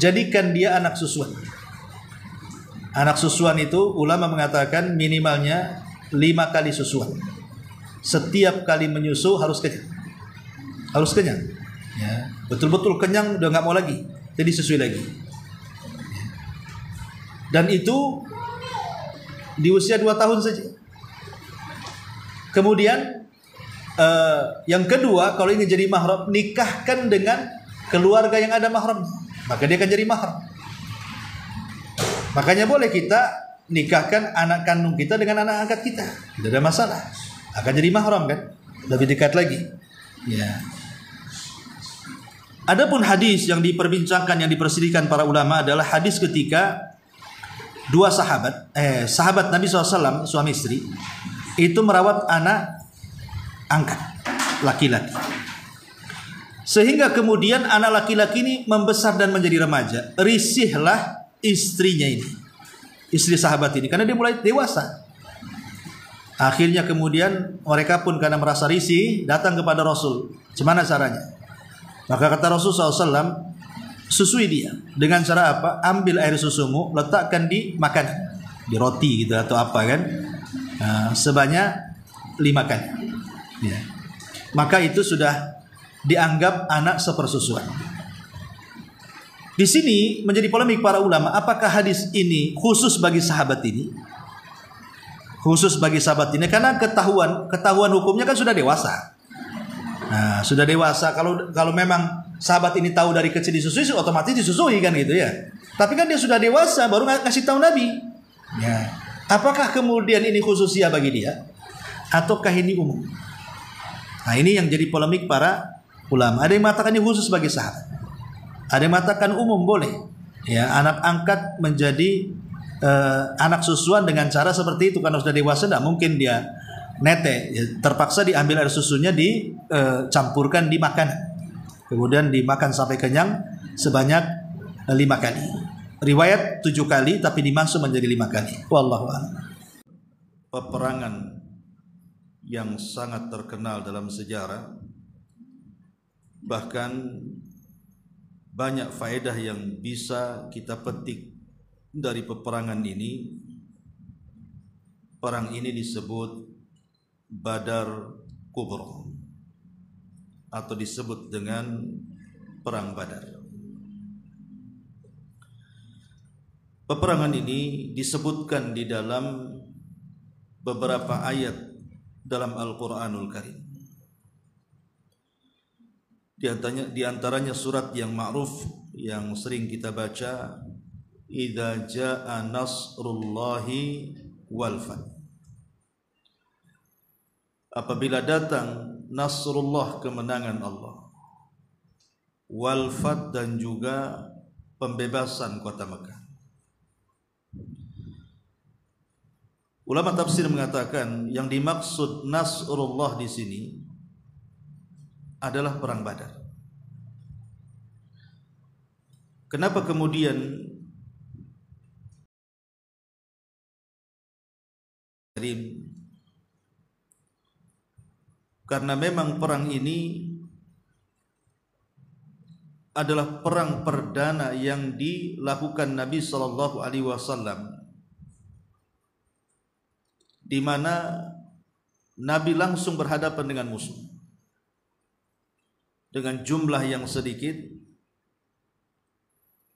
[SPEAKER 1] jadikan dia anak susuan. Anak susuan itu ulama mengatakan minimalnya 5 kali susuan. Setiap kali menyusu harus kenyang. Harus kenyang. Ya, betul-betul kenyang, udah nggak mau lagi, jadi susui lagi. Dan itu di usia 2 tahun saja. Kemudian yang kedua, kalau ingin jadi mahram, nikahkan dengan keluarga yang ada mahram, maka dia akan jadi mahram. Makanya boleh kita nikahkan anak kandung kita dengan anak angkat kita, tidak ada masalah, akan jadi mahram kan, lebih dekat lagi. Ya. Adapun hadis yang diperbincangkan, yang diperselisihkan para ulama adalah hadis ketika dua sahabat Nabi SAW, suami istri, itu merawat anak angkat laki-laki, sehingga kemudian anak laki-laki ini membesar dan menjadi remaja. Risihlah istrinya ini, istri sahabat ini, karena dia mulai dewasa. Akhirnya kemudian mereka pun karena merasa risih datang kepada Rasul. Gimana caranya? Maka kata Rasul SAW, susui dia. Dengan cara apa? Ambil air susumu, letakkan di makanan, di roti gitu atau apa kan, sebanyak 5 kali. Ya. Maka itu sudah dianggap anak sepersusuan. Di sini menjadi polemik para ulama, apakah hadis ini khusus bagi sahabat ini? Khusus bagi sahabat ini karena ketahuan hukumnya kan sudah dewasa. Nah, sudah dewasa. Kalau memang sahabat ini tahu dari kecil disusui, otomatis disusui kan gitu ya. Tapi kan dia sudah dewasa baru ngasih tahu Nabi. Ya. Apakah kemudian ini khususnya bagi dia ataukah ini umum? Nah, ini yang jadi polemik para ulama. Ada yang mengatakan ini khusus bagi sahabat. Ada yang mengatakan umum boleh. Ya, anak angkat menjadi anak susuan dengan cara seperti itu karena sudah dewasa, tidak mungkin dia nete, ya, terpaksa diambil air susunya, dicampurkan di makanan, kemudian dimakan sampai kenyang sebanyak 5 kali. Riwayat 7 kali tapi dimasuk menjadi 5 kali. Wallahu a'lam. Peperangan yang sangat terkenal dalam sejarah, bahkan banyak faedah yang bisa kita petik dari peperangan ini. Perang ini disebut Badar Kubra atau disebut dengan Perang Badar. Peperangan ini disebutkan di dalam beberapa ayat dalam Al-Quranul Karim. Di antaranya surat yang ma'ruf yang sering kita baca, Idza jaa nasrullahi wal fath. Apabila datang nasrullah, kemenangan Allah, wal fath, dan juga pembebasan kota Mekah. Ulama tafsir mengatakan yang dimaksud nasrullah di sini adalah perang Badar. Kenapa kemudian karena memang perang ini adalah perang perdana yang dilakukan Nabi SAW, di mana Nabi langsung berhadapan dengan musuh dengan jumlah yang sedikit,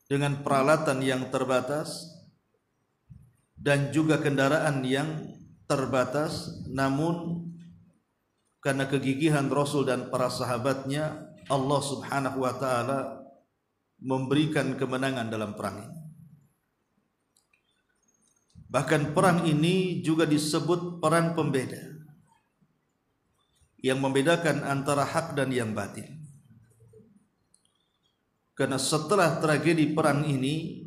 [SPEAKER 1] dengan peralatan yang terbatas, dan juga kendaraan yang terbatas, namun karena kegigihan Rasul dan para sahabatnya, Allah Subhanahu wa taala memberikan kemenangan dalam perang ini. Bahkan perang ini juga disebut perang pembeda, yang membedakan antara hak dan yang batil. Karena setelah tragedi perang ini,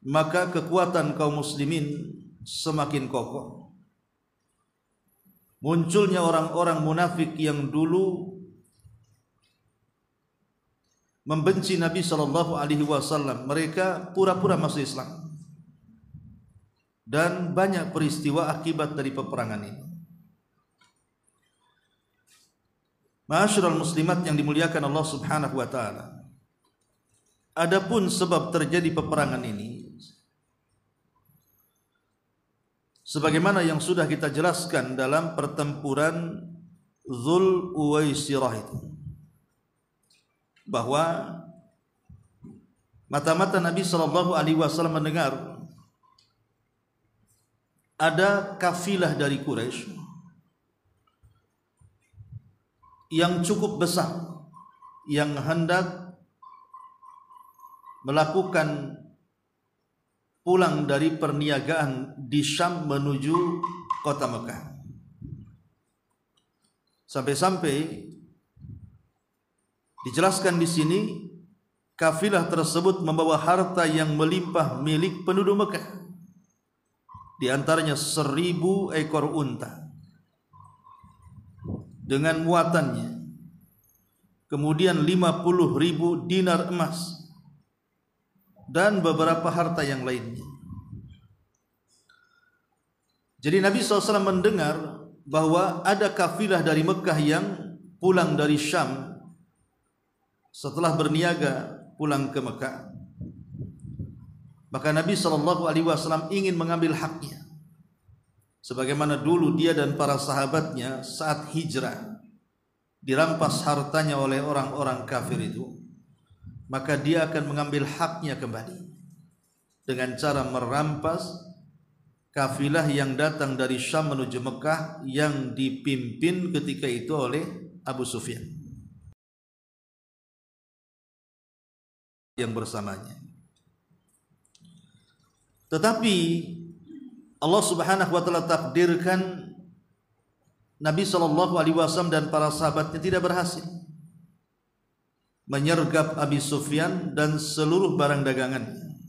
[SPEAKER 1] maka kekuatan kaum muslimin semakin kokoh. Munculnya orang-orang munafik yang dulu membenci Nabi sallallahu alaihi wasallam, mereka pura-pura masuk Islam. Dan banyak peristiwa akibat dari peperangan ini. Ma'asyiral muslimat yang dimuliakan Allah Subhanahu wa taala, adapun sebab terjadi peperangan ini, sebagaimana yang sudah kita jelaskan dalam pertempuran Dzul Uwaisirah itu, bahwa mata-mata Nabi sallallahu alaihi wasallam mendengar ada kafilah dari Quraisy yang cukup besar yang hendak melakukan pulang dari perniagaan di Syam menuju kota Mekah. Sampai-sampai dijelaskan di sini, kafilah tersebut membawa harta yang melimpah milik penduduk Mekah. Di antaranya 1000 ekor unta dengan muatannya, kemudian 50.000 dinar emas, dan beberapa harta yang lainnya. Jadi Nabi SAW mendengar bahwa ada kafilah dari Mekah yang pulang dari Syam setelah berniaga pulang ke Mekah. Maka Nabi SAW ingin mengambil haknya, sebagaimana dulu dia dan para sahabatnya saat hijrah dirampas hartanya oleh orang-orang kafir itu, maka dia akan mengambil haknya kembali dengan cara merampas kafilah yang datang dari Syam menuju Mekah yang dipimpin ketika itu oleh Abu Sufyan yang bersamanya. Tetapi Allah Subhanahu wa taala takdirkan Nabi sallallahu alaihi wasallam dan para sahabatnya tidak berhasil menyergap Abi Sufyan dan seluruh barang dagangannya.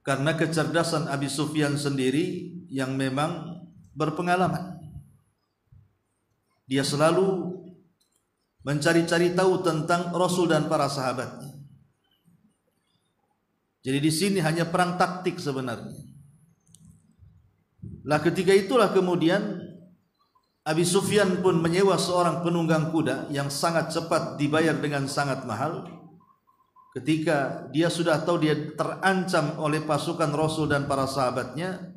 [SPEAKER 1] Karena kecerdasan Abi Sufyan sendiri yang memang berpengalaman. Dia selalu mencari-cari tahu tentang Rasul dan para sahabatnya. Jadi di sini hanya perang taktik sebenarnya. Lah ketika itulah kemudian Abi Sufyan pun menyewa seorang penunggang kuda yang sangat cepat, dibayar dengan sangat mahal. Ketika dia sudah tahu dia terancam oleh pasukan Rasul dan para sahabatnya,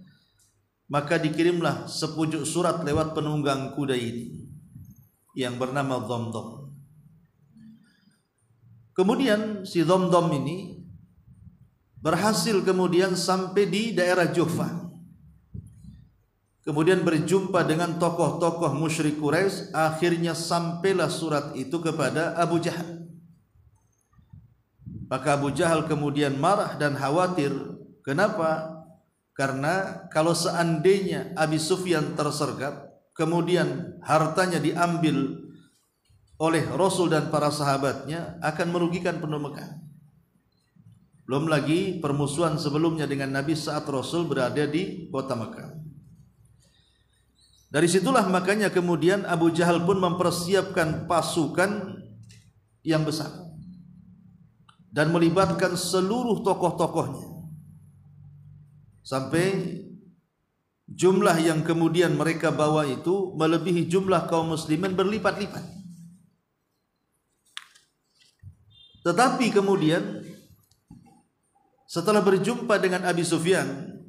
[SPEAKER 1] maka dikirimlah sepucuk surat lewat penunggang kuda ini yang bernama Dhamdham. Kemudian si Dhamdham ini berhasil kemudian sampai di daerah Juhfah. Kemudian berjumpa dengan tokoh-tokoh musyrik Quraisy. Akhirnya sampailah surat itu kepada Abu Jahal. Maka Abu Jahal kemudian marah dan khawatir. Kenapa? Karena kalau seandainya Abi Sufyan tersergap, kemudian hartanya diambil oleh Rasul dan para sahabatnya, akan merugikan penduduk Mekah. Belum lagi permusuhan sebelumnya dengan Nabi saat Rasul berada di kota Mekah. Dari situlah makanya kemudian Abu Jahal pun mempersiapkan pasukan yang besar dan melibatkan seluruh tokoh-tokohnya, sampai jumlah yang kemudian mereka bawa itu melebihi jumlah kaum muslimin berlipat-lipat. Tetapi kemudian setelah berjumpa dengan Abi Sufyan,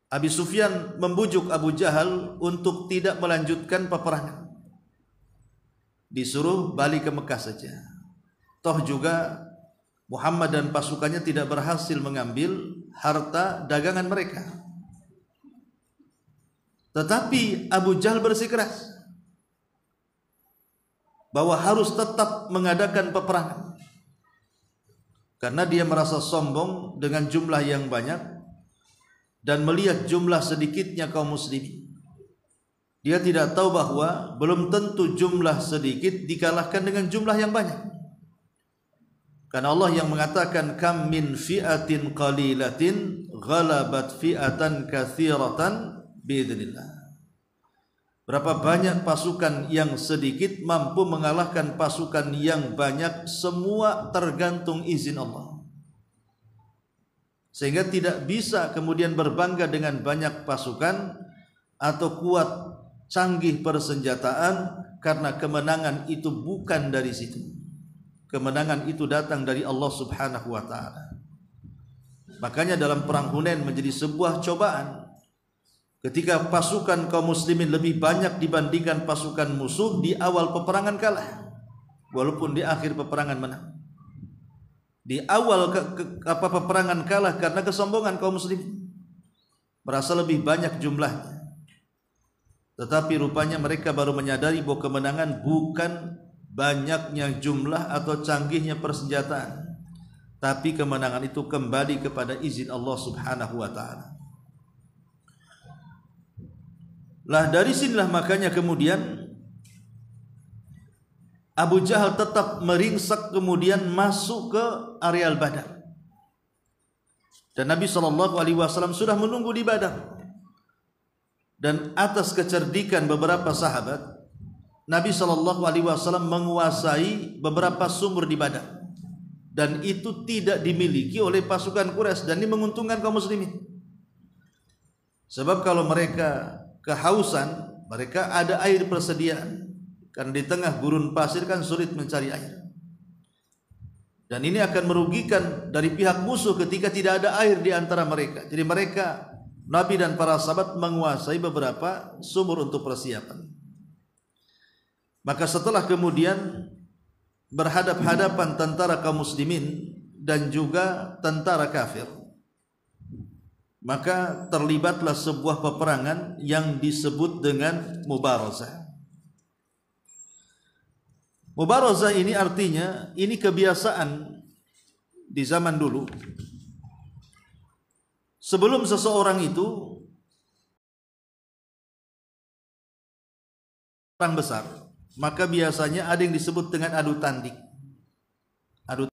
[SPEAKER 1] Abi Sufyan membujuk Abu Jahal untuk tidak melanjutkan peperangan. Disuruh balik ke Mekah saja. Toh juga Muhammad dan pasukannya tidak berhasil mengambil harta dagangan mereka. Tetapi Abu Jahal bersikeras bahwa harus tetap mengadakan peperangan, karena dia merasa sombong dengan jumlah yang banyak dan melihat jumlah sedikitnya kaum muslimin. Dia tidak tahu bahwa belum tentu jumlah sedikit dikalahkan dengan jumlah yang banyak. Karena Allah yang mengatakan kam min fi'atin qalilatin ghalabat fi'atan katsiratan biidznillah. Berapa banyak pasukan yang sedikit mampu mengalahkan pasukan yang banyak, semua tergantung izin Allah. Sehingga tidak bisa kemudian berbangga dengan banyak pasukan atau kuat canggih persenjataan, karena kemenangan itu bukan dari situ. Kemenangan itu datang dari Allah Subhanahu wa taala. Makanya dalam perang Hunain menjadi sebuah cobaan. Ketika pasukan kaum muslimin lebih banyak dibandingkan pasukan musuh, di awal peperangan kalah, walaupun di akhir peperangan menang. Di awal peperangan kalah karena kesombongan kaum muslimin, merasa lebih banyak jumlahnya. Tetapi rupanya mereka baru menyadari bahwa kemenangan bukan banyaknya jumlah atau canggihnya persenjataan, tapi kemenangan itu kembali kepada izin Allah Subhanahu wa taala. Lah dari sinilah makanya kemudian Abu Jahal tetap meringsek kemudian masuk ke areal Badar. Dan Nabi SAW sudah menunggu di Badar. Dan atas kecerdikan beberapa sahabat, Nabi SAW menguasai beberapa sumur di Badar. Dan itu tidak dimiliki oleh pasukan Quraisy, dan ini menguntungkan kaum muslimin. Sebab kalau mereka kehausan, mereka ada air persediaan, karena di tengah gurun pasir kan sulit mencari air. Dan ini akan merugikan dari pihak musuh ketika tidak ada air di antara mereka. Jadi mereka, Nabi dan para sahabat menguasai beberapa sumur untuk persiapan. Maka setelah kemudian berhadap-hadapan tentara kaum muslimin dan juga tentara kafir, maka terlibatlah sebuah peperangan yang disebut dengan mubarazah. Mubarazah ini artinya, ini kebiasaan di zaman dulu. Sebelum seseorang itu perang besar, maka biasanya ada yang disebut dengan adu tanding. Adu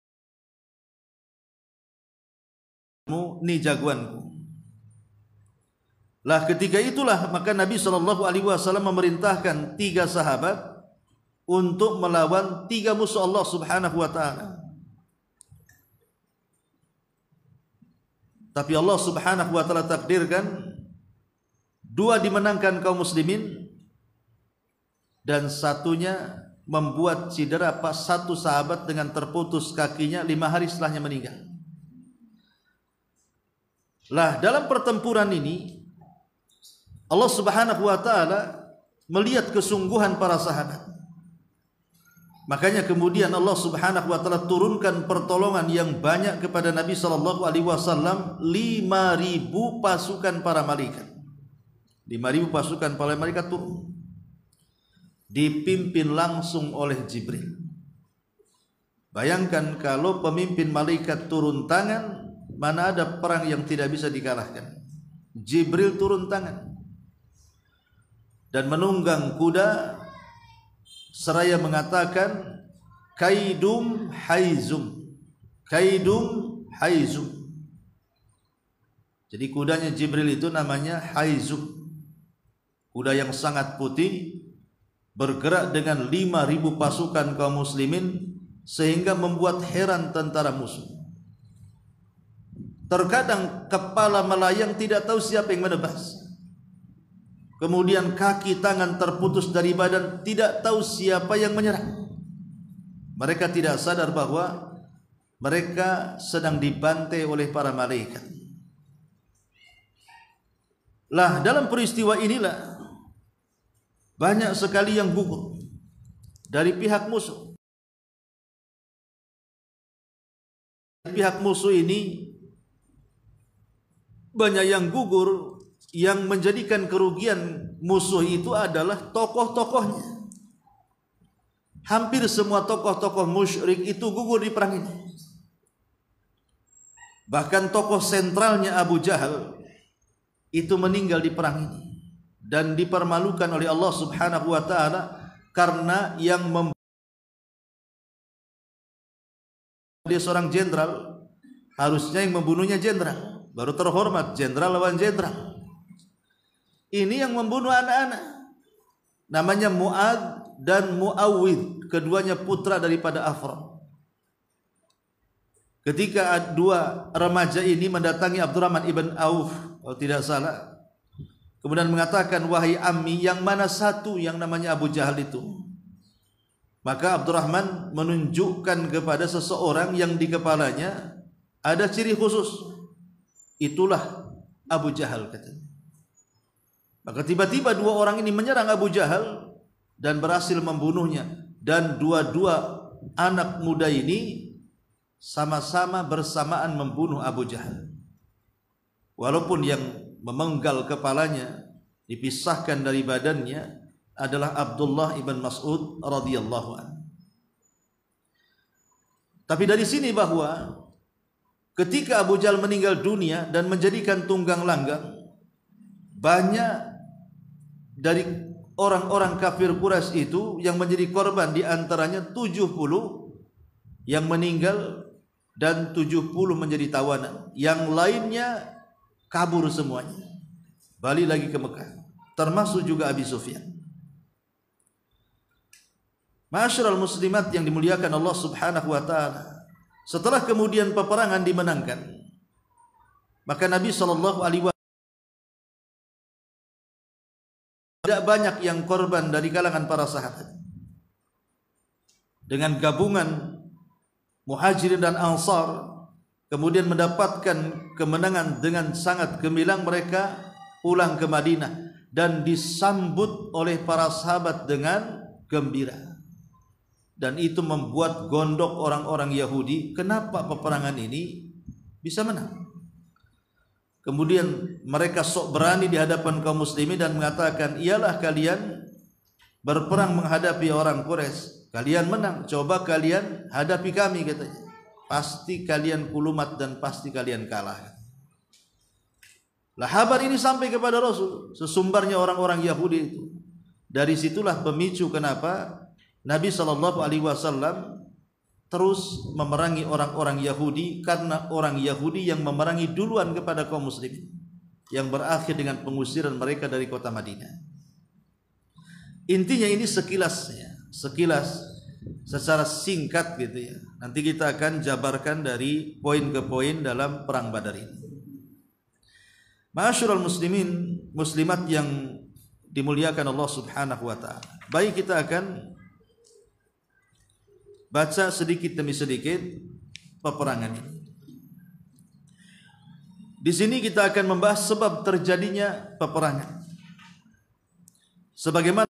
[SPEAKER 1] tanding, ini jagoanku. Lah ketika itulah maka Nabi SAW memerintahkan 3 sahabat untuk melawan 3 musuh Allah Subhanahu wa taala. Tapi Allah Subhanahu wa taala takdirkan 2 dimenangkan kaum muslimin dan 1-nya membuat cedera pas 1 sahabat dengan terputus kakinya 5 hari setelahnya meninggal. Lah dalam pertempuran ini Allah Subhanahu wa taala melihat kesungguhan para sahabat. Makanya kemudian Allah Subhanahu wa taala turunkan pertolongan yang banyak kepada Nabi sallallahu alaihi wasallam, 5.000 pasukan para malaikat. 5.000 pasukan para malaikat turun, dipimpin langsung oleh Jibril. Bayangkan kalau pemimpin malaikat turun tangan, mana ada perang yang tidak bisa dikalahkan. Jibril turun tangan dan menunggang kuda seraya mengatakan kaidum haizum, kaidum haizum. Jadi kudanya Jibril itu namanya haizum, kuda yang sangat putih, bergerak dengan 5.000 pasukan kaum muslimin sehingga membuat heran tentara musuh. Terkadang kepala melayang tidak tahu siapa yang menebas. Kemudian kaki tangan terputus dari badan, tidak tahu siapa yang menyerang. Mereka tidak sadar bahwa mereka sedang dibantai oleh para malaikat. Lah dalam peristiwa inilah banyak sekali yang gugur dari pihak musuh. Pihak musuh ini banyak yang gugur, yang menjadikan kerugian musuh itu adalah tokoh-tokohnya. Hampir semua tokoh-tokoh musyrik itu gugur di perang ini. Bahkan tokoh sentralnya Abu Jahal itu meninggal di perang ini dan dipermalukan oleh Allah Subhanahu wa taala karena yang dia seorang jenderal, harusnya yang membunuhnya jenderal, baru terhormat jenderal lawan jenderal. Ini yang membunuh anak-anak, namanya Mu'ad dan Mu'awwid, keduanya putra daripada Afra. Ketika dua remaja ini mendatangi Abdurrahman ibn Auf, kalau tidak salah, kemudian mengatakan, wahai ammi, yang mana satu yang namanya Abu Jahal itu? Maka Abdurrahman menunjukkan kepada seseorang yang di kepalanya ada ciri khusus. Itulah Abu Jahal, katanya. Maka tiba-tiba dua orang ini menyerang Abu Jahal dan berhasil membunuhnya. Dan dua-dua anak muda ini sama-sama bersamaan membunuh Abu Jahal. Walaupun yang memenggal kepalanya, dipisahkan dari badannya, adalah Abdullah ibn Mas'ud radhiyallahu anhu. Tapi dari sini bahwa ketika Abu Jahal meninggal dunia dan menjadikan tunggang langgang, banyak dari orang-orang kafir Quraisy itu yang menjadi korban, di antaranya 70 yang meninggal dan 70 menjadi tawanan. Yang lainnya kabur semuanya, balik lagi ke Mekah, termasuk juga Abi Sufyan. Ma'asyiral muslimat yang dimuliakan Allah Subhanahu wa taala, setelah kemudian peperangan dimenangkan, maka Nabi sallallahu alaihi wasallam tidak banyak yang korban dari kalangan para sahabat. Dengan gabungan Muhajirin dan Ansar kemudian mendapatkan kemenangan dengan sangat gemilang, mereka pulang ke Madinah dan disambut oleh para sahabat dengan gembira. Dan itu membuat gondok orang-orang Yahudi, kenapa peperangan ini bisa menang? Kemudian mereka sok berani di hadapan kaum muslimin dan mengatakan, iyalah kalian berperang menghadapi orang Quraisy, kalian menang, coba kalian hadapi kami, katanya. Pasti kalian kulumat dan pasti kalian kalah. Lah kabar ini sampai kepada Rasul, sesumbarnya orang-orang Yahudi itu. Dari situlah pemicu kenapa Nabi SAW terus memerangi orang-orang Yahudi, karena orang Yahudi yang memerangi duluan kepada kaum muslimin, yang berakhir dengan pengusiran mereka dari kota Madinah. Intinya ini sekilas secara singkat gitu ya. Nanti kita akan jabarkan dari poin ke poin dalam perang Badar ini. Ma'asyiral muslimin muslimat yang dimuliakan Allah Subhanahu wa taala. Baik, kita akan baca sedikit demi sedikit peperangan ini. Di sini kita akan membahas sebab terjadinya peperangan. Sebagaimana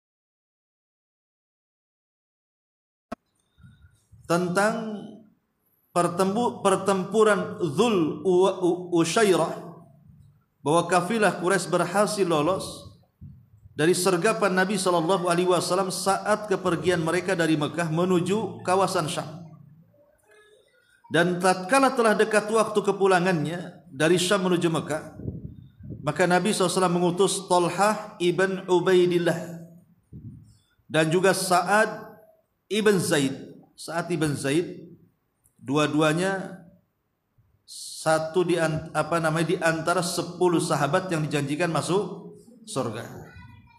[SPEAKER 1] tentang pertempuran Dzul Usyairah, bahwa kafilah Quraisy berhasil lolos dari sergapan Nabi SAW saat kepergian mereka dari Mekah menuju kawasan Syam. Dan tatkala telah dekat waktu kepulangannya dari Syam menuju Mekah, maka Nabi SAW mengutus Talhah ibn Ubaidillah dan juga Sa'ad ibn Zaid. Sa'ad ibn Zaid, dua-duanya satu di antara 10 sahabat yang dijanjikan masuk surga.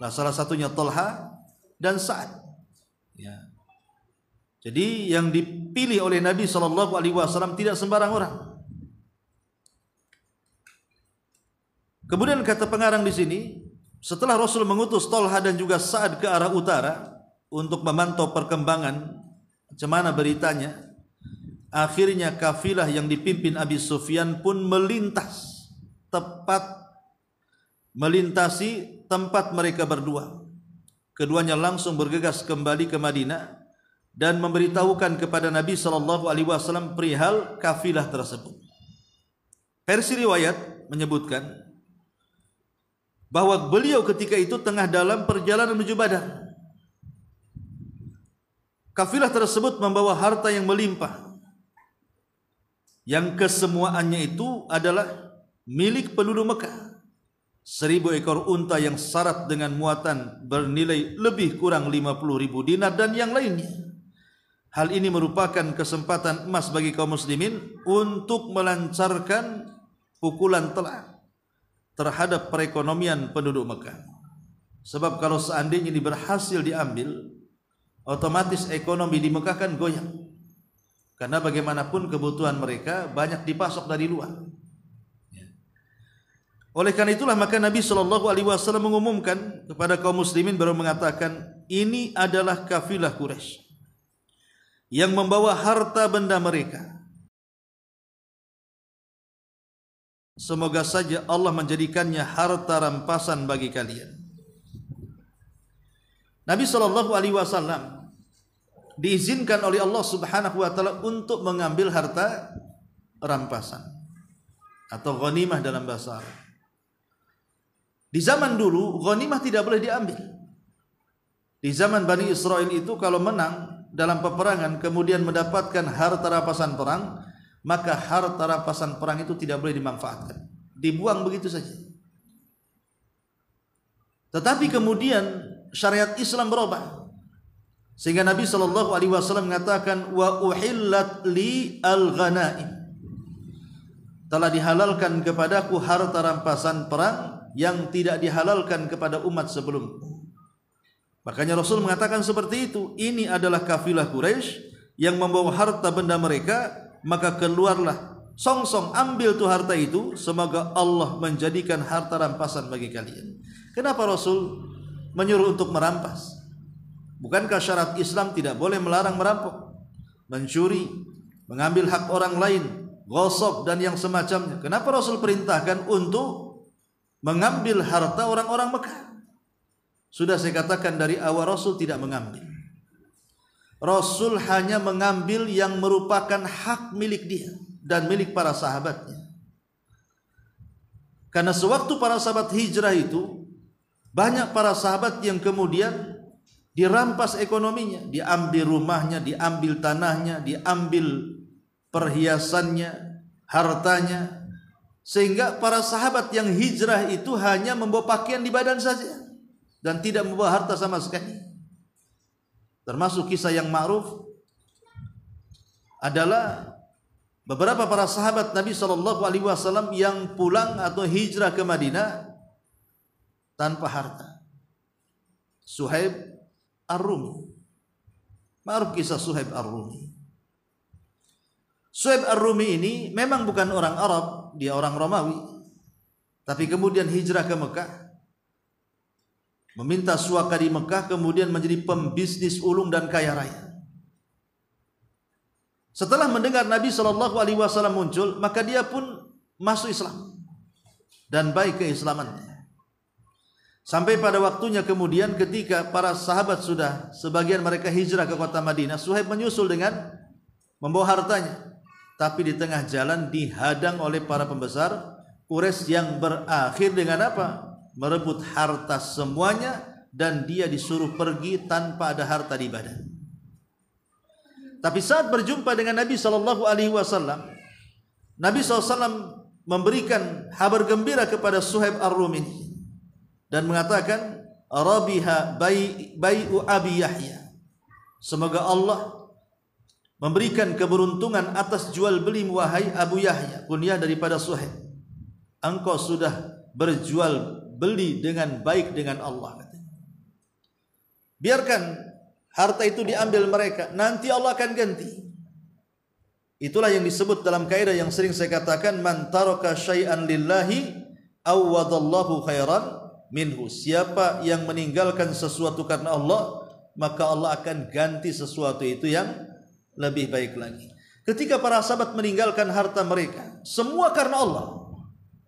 [SPEAKER 1] Nah, salah satunya Talha dan Sa'ad. Ya. Jadi yang dipilih oleh Nabi SAW tidak sembarang orang. Kemudian kata pengarang di sini, setelah Rasul mengutus Talha dan juga Sa'ad ke arah utara untuk memantau perkembangan macam mana beritanya, akhirnya kafilah yang dipimpin Abi Sufyan pun melintasi tempat mereka berdua. Keduanya langsung bergegas kembali ke Madinah dan memberitahukan kepada Nabi SAW perihal kafilah tersebut. Versi riwayat menyebutkan, bahwa beliau ketika itu tengah dalam perjalanan menuju Badar. Kafilah tersebut membawa harta yang melimpah, yang kesemuaannya itu adalah milik penduduk Mekah. 1000 ekor unta yang syarat dengan muatan bernilai lebih kurang 50.000 dinar dan yang lainnya. Hal ini merupakan kesempatan emas bagi kaum muslimin untuk melancarkan pukulan telak terhadap perekonomian penduduk Mekah. Sebab kalau seandainya ini berhasil diambil, otomatis ekonomi di Mekah kan goyang. Karena bagaimanapun kebutuhan mereka banyak dipasok dari luar. Oleh karena itulah maka Nabi SAW mengumumkan kepada kaum muslimin, baru mengatakan, ini adalah kafilah Quraisy yang membawa harta benda mereka. Semoga saja Allah menjadikannya harta rampasan bagi kalian. Nabi SAW diizinkan oleh Allah Subhanahu wa taala untuk mengambil harta rampasan atau ghanimah dalam bahasa Arab. Di zaman dulu ghanimah tidak boleh diambil. Di zaman Bani Israel itu kalau menang dalam peperangan kemudian mendapatkan harta rampasan perang, maka harta rampasan perang itu tidak boleh dimanfaatkan, dibuang begitu saja. Tetapi kemudian syariat Islam berubah, sehingga Nabi SAW mengatakan, wa uhillat li al-ghanaim, telah dihalalkan kepadaku harta rampasan perang yang tidak dihalalkan kepada umat sebelumku. Makanya Rasul mengatakan seperti itu. Ini adalah kafilah Quraisy yang membawa harta benda mereka, maka keluarlah, song-song ambil tuh harta itu, semoga Allah menjadikan harta rampasan bagi kalian. Kenapa Rasul menyuruh untuk merampas? Bukankah syarat Islam tidak boleh melarang merampok, mencuri, mengambil hak orang lain, ghasab dan yang semacamnya? Kenapa Rasul perintahkan untuk mengambil harta orang-orang Mekah? Sudah saya katakan dari awal, Rasul tidak mengambil. Rasul hanya mengambil yang merupakan hak milik dia dan milik para sahabatnya. Karena sewaktu para sahabat hijrah itu, banyak para sahabat yang kemudian dirampas ekonominya, diambil rumahnya, diambil tanahnya, diambil perhiasannya, hartanya, sehingga para sahabat yang hijrah itu hanya membawa pakaian di badan saja dan tidak membawa harta sama sekali. Termasuk kisah yang ma'ruf adalah beberapa para sahabat Nabi SAW yang pulang atau hijrah ke Madinah tanpa harta. Suhaib Ar-Rumi, ma'ruf kisah Suhaib Ar-Rumi. Suhaib Ar-Rumi ini memang bukan orang Arab, dia orang Romawi, tapi kemudian hijrah ke Mekah, meminta suaka di Mekah, kemudian menjadi pembisnis ulung dan kaya raya. Setelah mendengar Nabi SAW muncul, maka dia pun masuk Islam dan baik keislamannya. Sampai pada waktunya kemudian ketika para sahabat sudah sebagian mereka hijrah ke kota Madinah, Suhaib menyusul dengan membawa hartanya, tapi di tengah jalan dihadang oleh para pembesar Quraisy yang berakhir dengan apa? Merebut harta semuanya, dan dia disuruh pergi tanpa ada harta di badan. Tapi saat berjumpa dengan Nabi SAW, Nabi SAW memberikan kabar gembira kepada Suhaib Ar-Rumi dan mengatakan, Rabiha bai'u Abi Yahya, semoga Allah memberikan keberuntungan atas jual beli wahai Abu Yahya, kunyah daripada Suhaib. Engkau sudah berjual beli dengan baik dengan Allah. Biarkan harta itu diambil mereka, nanti Allah akan ganti. Itulah yang disebut dalam kaidah yang sering saya katakan, man taraka syai'an lillahi awwadallahu khairan minhu. Siapa yang meninggalkan sesuatu karena Allah, maka Allah akan ganti sesuatu itu yang lebih baik lagi. Ketika para sahabat meninggalkan harta mereka, semua karena Allah.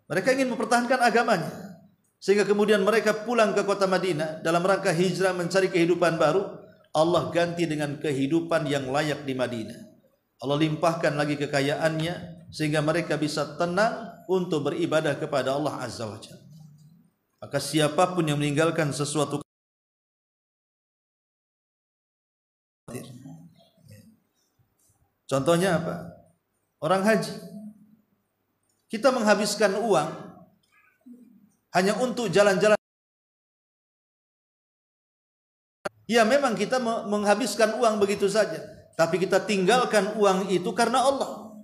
[SPEAKER 1] Mereka ingin mempertahankan agamanya, sehingga kemudian mereka pulang ke kota Madinah dalam rangka hijrah mencari kehidupan baru. Allah ganti dengan kehidupan yang layak di Madinah. Allah limpahkan lagi kekayaannya sehingga mereka bisa tenang untuk beribadah kepada Allah Azza wa Jalla. Maka siapapun yang meninggalkan sesuatu, contohnya apa? Orang haji. Kita menghabiskan uang hanya untuk jalan-jalan. Ya memang kita menghabiskan uang begitu saja, tapi kita tinggalkan uang itu karena Allah.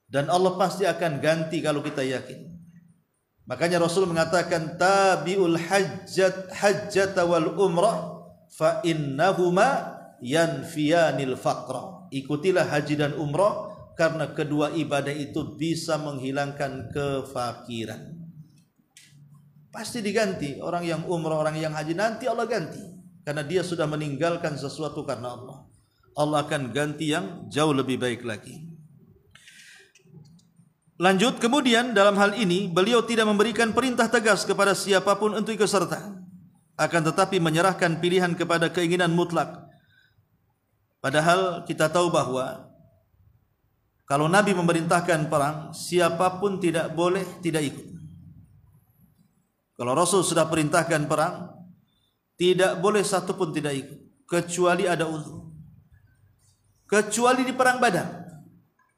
[SPEAKER 1] Dan Allah pasti akan ganti kalau kita yakin. Makanya Rasul mengatakan tabiul hajjata wal umrah fa innahuma yanfiyanil faqra. Ikutilah haji dan umrah karena kedua ibadah itu bisa menghilangkan kefakiran. Pasti diganti. Orang yang umrah, orang yang haji, nanti Allah ganti. Karena dia sudah meninggalkan sesuatu karena Allah. Allah akan ganti yang jauh lebih baik lagi. Lanjut, kemudian dalam hal ini beliau tidak memberikan perintah tegas kepada siapapun untuk ikut serta, akan tetapi menyerahkan pilihan kepada keinginan mutlak. Padahal kita tahu bahwa kalau Nabi memerintahkan perang, siapapun tidak boleh tidak ikut. Kalau Rasul sudah perintahkan perang, tidak boleh satu pun tidak ikut, kecuali ada uzur. Kecuali di perang Badar,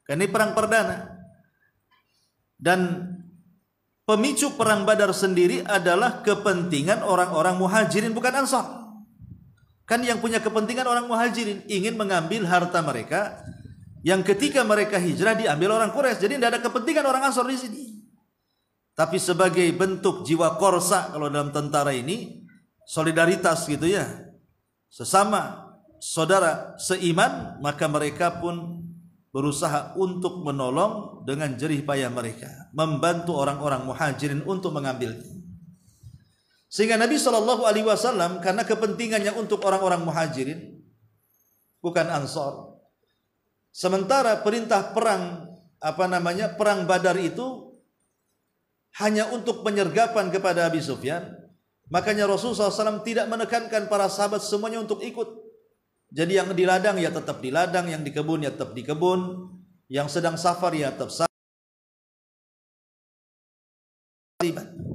[SPEAKER 1] karena ini perang perdana. Dan pemicu perang Badar sendiri adalah kepentingan orang-orang muhajirin, bukan ansar. Kan yang punya kepentingan orang muhajirin, ingin mengambil harta mereka yang ketika mereka hijrah diambil orang Quraisy. Jadi tidak ada kepentingan orang ansar di sini. Tapi sebagai bentuk jiwa korsa, kalau dalam tentara ini solidaritas gitu ya, sesama saudara seiman, maka mereka pun berusaha untuk menolong dengan jerih payah mereka, membantu orang-orang muhajirin untuk mengambilnya. Sehingga Nabi SAW karena kepentingannya untuk orang-orang muhajirin, bukan ansar. Sementara perintah perang perang Badar itu hanya untuk penyergapan kepada Abi Sufyan, makanya Rasulullah SAW tidak menekankan para sahabat semuanya untuk ikut. Jadi yang di ladang ya tetap di ladang, yang di kebun ya tetap di kebun, yang sedang safar ya tetap safar.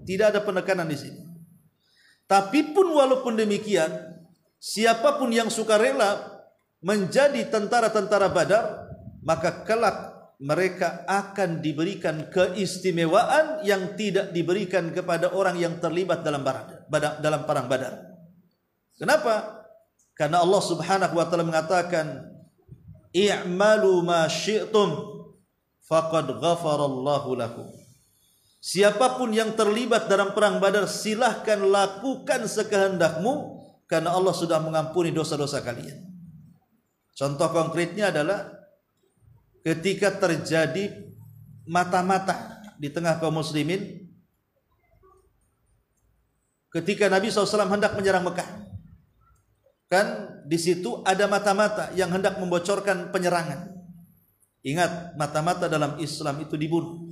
[SPEAKER 1] Tidak ada penekanan di sini. Tapi pun walaupun demikian, siapapun yang suka rela menjadi tentara-tentara Badar, maka kelak mereka akan diberikan keistimewaan yang tidak diberikan kepada orang yang terlibat dalam perang Badar. Kenapa? Karena Allah Subhanahu wa taala mengatakan, "I'malu ma syi'tum faqad ghafarallahu lakum." Siapapun yang terlibat dalam perang Badar, silahkan lakukan sekehendakmu karena Allah sudah mengampuni dosa-dosa kalian. Contoh konkretnya adalah ketika terjadi mata-mata di tengah kaum muslimin, ketika Nabi SAW hendak menyerang Mekah. Kan di situ ada mata-mata yang hendak membocorkan penyerangan. Ingat, mata-mata dalam Islam itu dibunuh.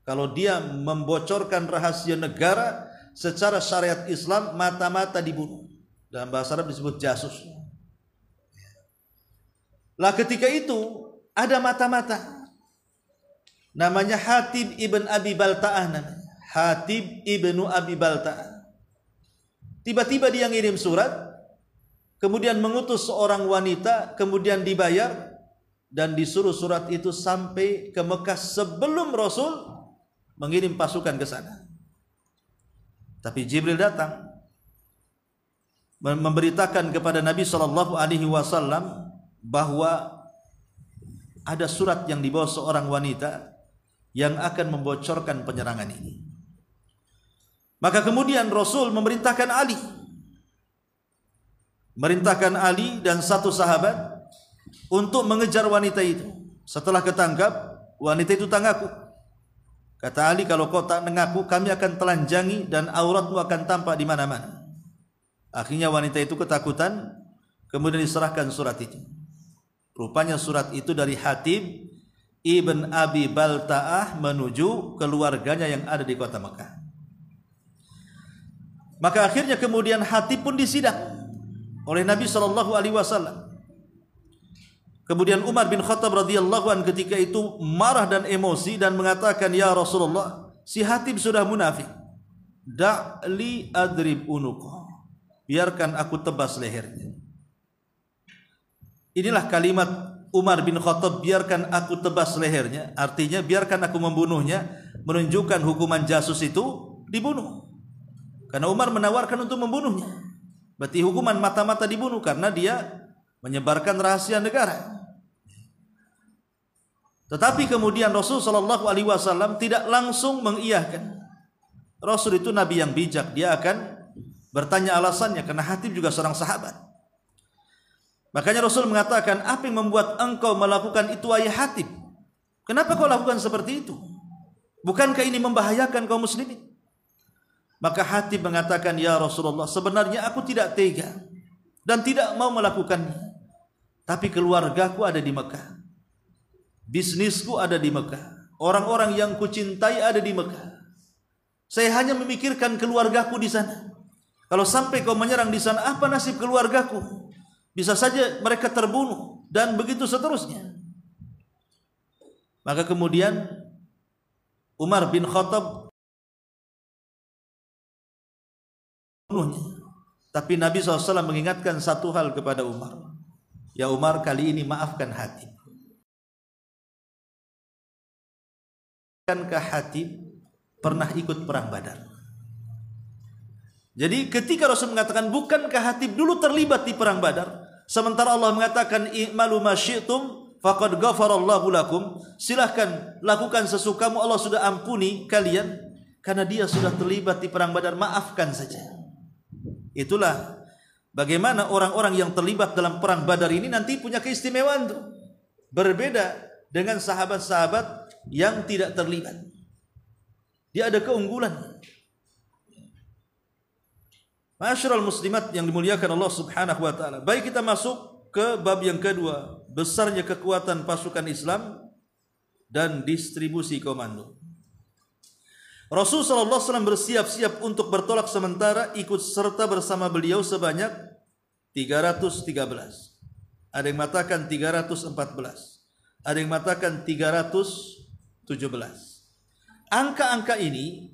[SPEAKER 1] Kalau dia membocorkan rahasia negara secara syariat Islam, mata-mata dibunuh. Dalam bahasa Arab disebut jasus. Lah ketika itu ada mata-mata, namanya Hatib ibn Abi Balta'ah. Hatib ibnu Abi Balta'ah. Tiba-tiba dia ngirim surat, kemudian mengutus seorang wanita, kemudian dibayar, dan disuruh surat itu sampai ke Mekah sebelum Rasul mengirim pasukan ke sana. Tapi Jibril datang memberitakan kepada Nabi SAW bahwa ada surat yang dibawa seorang wanita yang akan membocorkan penyerangan ini. Maka kemudian Rasul memerintahkan Ali dan satu sahabat untuk mengejar wanita itu. Setelah ketangkap, wanita itu tak ngaku. Kata Ali, kalau kau tak mengaku, kami akan telanjangi dan auratmu akan tampak di mana-mana. Akhirnya wanita itu ketakutan, kemudian diserahkan surat itu. Rupanya surat itu dari Hatib ibn Abi Balta'ah menuju keluarganya yang ada di kota Mekah. Maka akhirnya kemudian Hatib pun disidang oleh Nabi SAW. Kemudian Umar bin Khattab radhiyallahu anhu ketika itu marah dan emosi dan mengatakan, "Ya Rasulullah, si Hatib sudah munafik. Da'li adrib unuqah, biarkan aku tebas lehernya. Inilah kalimat Umar bin Khattab, biarkan aku tebas lehernya. Artinya biarkan aku membunuhnya, menunjukkan hukuman jasus itu dibunuh. Karena Umar menawarkan untuk membunuhnya. Berarti hukuman mata-mata dibunuh karena dia menyebarkan rahasia negara. Tetapi kemudian Rasul sallallahu alaihi wasallam tidak langsung mengiyahkan. Rasul itu nabi yang bijak, dia akan bertanya alasannya karena Hatib juga seorang sahabat. Makanya Rasul mengatakan, apa yang membuat engkau melakukan itu wahai Hatib? Kenapa kau lakukan seperti itu? Bukankah ini membahayakan kaum muslimin? Maka Hatib mengatakan, ya Rasulullah, sebenarnya aku tidak tega dan tidak mau melakukannya. Tapi keluargaku ada di Mekah, bisnisku ada di Mekah, orang-orang yang kucintai ada di Mekah. Saya hanya memikirkan keluargaku di sana. Kalau sampai kau menyerang di sana, apa nasib keluargaku? Bisa saja mereka terbunuh dan begitu seterusnya. Maka kemudian Umar bin Khattab bunuhnya. Tapi Nabi SAW mengingatkan satu hal kepada Umar. Ya Umar, kali ini maafkan Hatib. Bukankah Hatib pernah ikut perang Badar? Jadi ketika Rasul mengatakan, bukankah Hatib dulu terlibat di perang Badar? Sementara Allah mengatakan, i'malu ma syi'tum faqad ghafarallahu lakum. Silahkan lakukan sesukamu, Allah sudah ampuni kalian karena dia sudah terlibat di perang Badar, maafkan saja. Itulah bagaimana orang-orang yang terlibat dalam perang Badar ini nanti punya keistimewaan tuh. Berbeda dengan sahabat-sahabat yang tidak terlibat. Dia ada keunggulan. Ma'asyiral muslimat yang dimuliakan Allah Subhanahu wa taala. Baik, kita masuk ke bab yang kedua, besarnya kekuatan pasukan Islam dan distribusi komando. Rasul sallallahu alaihi wasallam bersiap-siap untuk bertolak, sementara ikut serta bersama beliau sebanyak 313. Ada yang mengatakan 314. Ada yang mengatakan 317. Angka-angka ini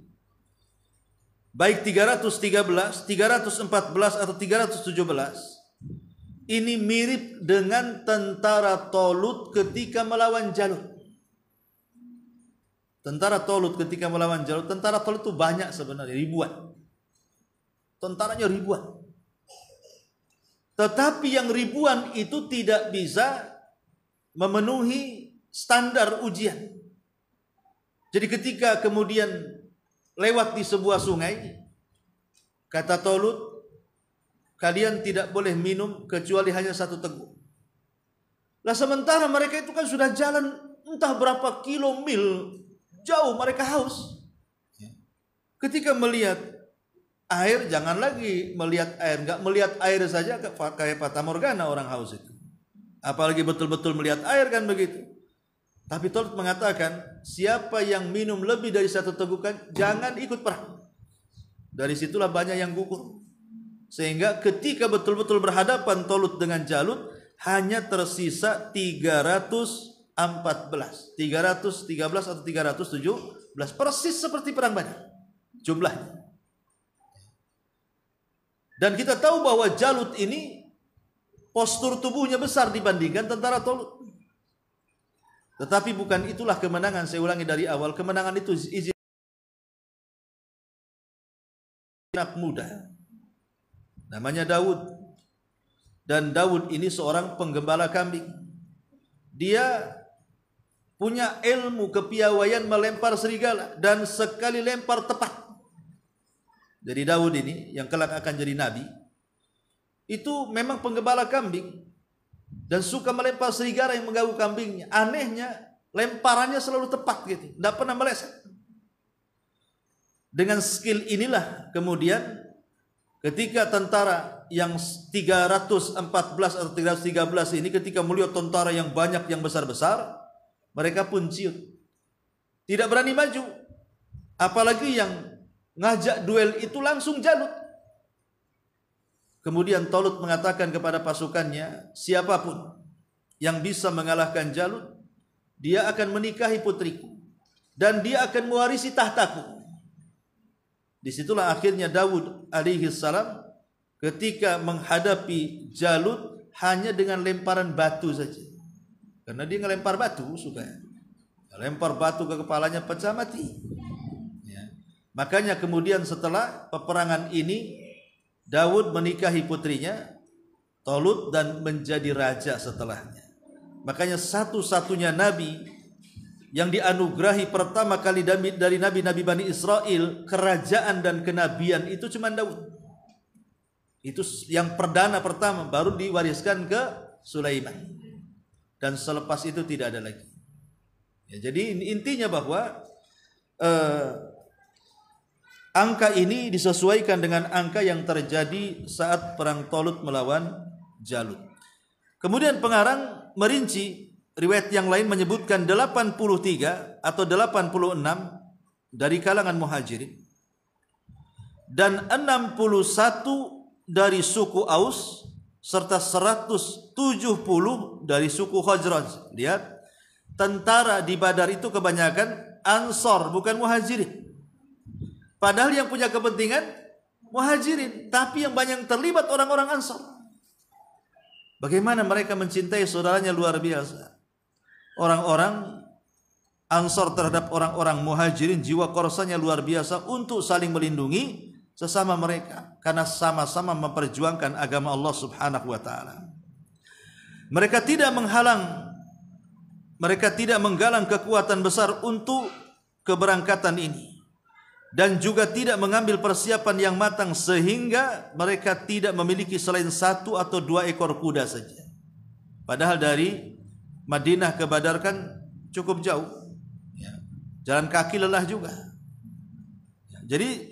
[SPEAKER 1] baik 313, 314 atau 317 ini mirip dengan tentara Talut ketika melawan Jalut. Tentara Talut ketika melawan Jalut, tentara Talut itu banyak sebenarnya, ribuan. Tentaranya ribuan. Tetapi yang ribuan itu tidak bisa memenuhi standar ujian. Jadi ketika kemudian lewat di sebuah sungai, kata Talut, kalian tidak boleh minum kecuali hanya satu teguk. Lah sementara mereka itu kan sudah jalan entah berapa mil jauh, mereka haus. Ketika melihat air, jangan lagi melihat air, enggak melihat air saja kayak fata morgana orang haus itu. Apalagi betul-betul melihat air, kan begitu. Tapi Talut mengatakan, siapa yang minum lebih dari satu tegukan, jangan ikut perang. Dari situlah banyak yang gugur. Sehingga ketika betul-betul berhadapan Talut dengan Jalut, hanya tersisa 314. 313 atau 317. Persis seperti perang Badar jumlahnya. Dan kita tahu bahwa Jalut ini postur tubuhnya besar dibandingkan tentara Talut. Tetapi bukan itulah kemenangan. Saya ulangi dari awal, kemenangan itu izin anak muda namanya Daud. Dan Daud ini seorang penggembala kambing. Dia punya ilmu kepiawaian melempar serigala dan sekali lempar tepat. Jadi Daud ini yang kelak akan jadi nabi, itu memang penggembala kambing dan suka melempar serigala yang mengganggu kambingnya. Anehnya lemparannya selalu tepat gitu, tidak pernah meleset. Dengan skill inilah kemudian ketika tentara yang 314 atau 313 ini ketika melihat tentara yang banyak, yang besar-besar, mereka pun ciut, tidak berani maju. Apalagi yang ngajak duel itu langsung Jalut. Kemudian Talut mengatakan kepada pasukannya, siapapun yang bisa mengalahkan Jalut, dia akan menikahi putriku. dan dia akan mewarisi tahtaku. Disitulah akhirnya Daud alaihi salam ketika menghadapi Jalut hanya dengan lemparan batu saja. Karena dia ngelempar batu suka. Lempar batu ke kepalanya pecah mati. Ya. Makanya kemudian setelah peperangan ini Daud menikahi putrinya Tolut dan menjadi raja setelahnya. Makanya satu-satunya nabi yang dianugerahi pertama kali dari nabi-nabi Bani Israel kerajaan dan kenabian itu cuma Daud. Itu yang perdana pertama, baru diwariskan ke Sulaiman. Dan selepas itu tidak ada lagi. Ya, jadi intinya bahwa angka ini disesuaikan dengan angka yang terjadi saat perang Tolut melawan Jalut. Kemudian pengarang merinci, riwayat yang lain menyebutkan 83 atau 86 dari kalangan muhajirin dan 61 dari suku Aus serta 170 dari suku Khazraj. Lihat, tentara di Badar itu kebanyakan Ansor, bukan muhajirin. Padahal yang punya kepentingan muhajirin, tapi yang banyak terlibat orang-orang Ansor. Bagaimana mereka mencintai saudaranya luar biasa. Orang-orang Ansor terhadap orang-orang muhajirin jiwa korsanya luar biasa untuk saling melindungi sesama mereka karena sama-sama memperjuangkan agama Allah Subhanahu wa taala. Mereka tidak menggalang kekuatan besar untuk keberangkatan ini dan juga tidak mengambil persiapan yang matang sehingga mereka tidak memiliki selain 1 atau 2 ekor kuda saja. Padahal dari Madinah ke Badar kan cukup jauh. Ya. Jalan kaki lelah juga. Ya. Jadi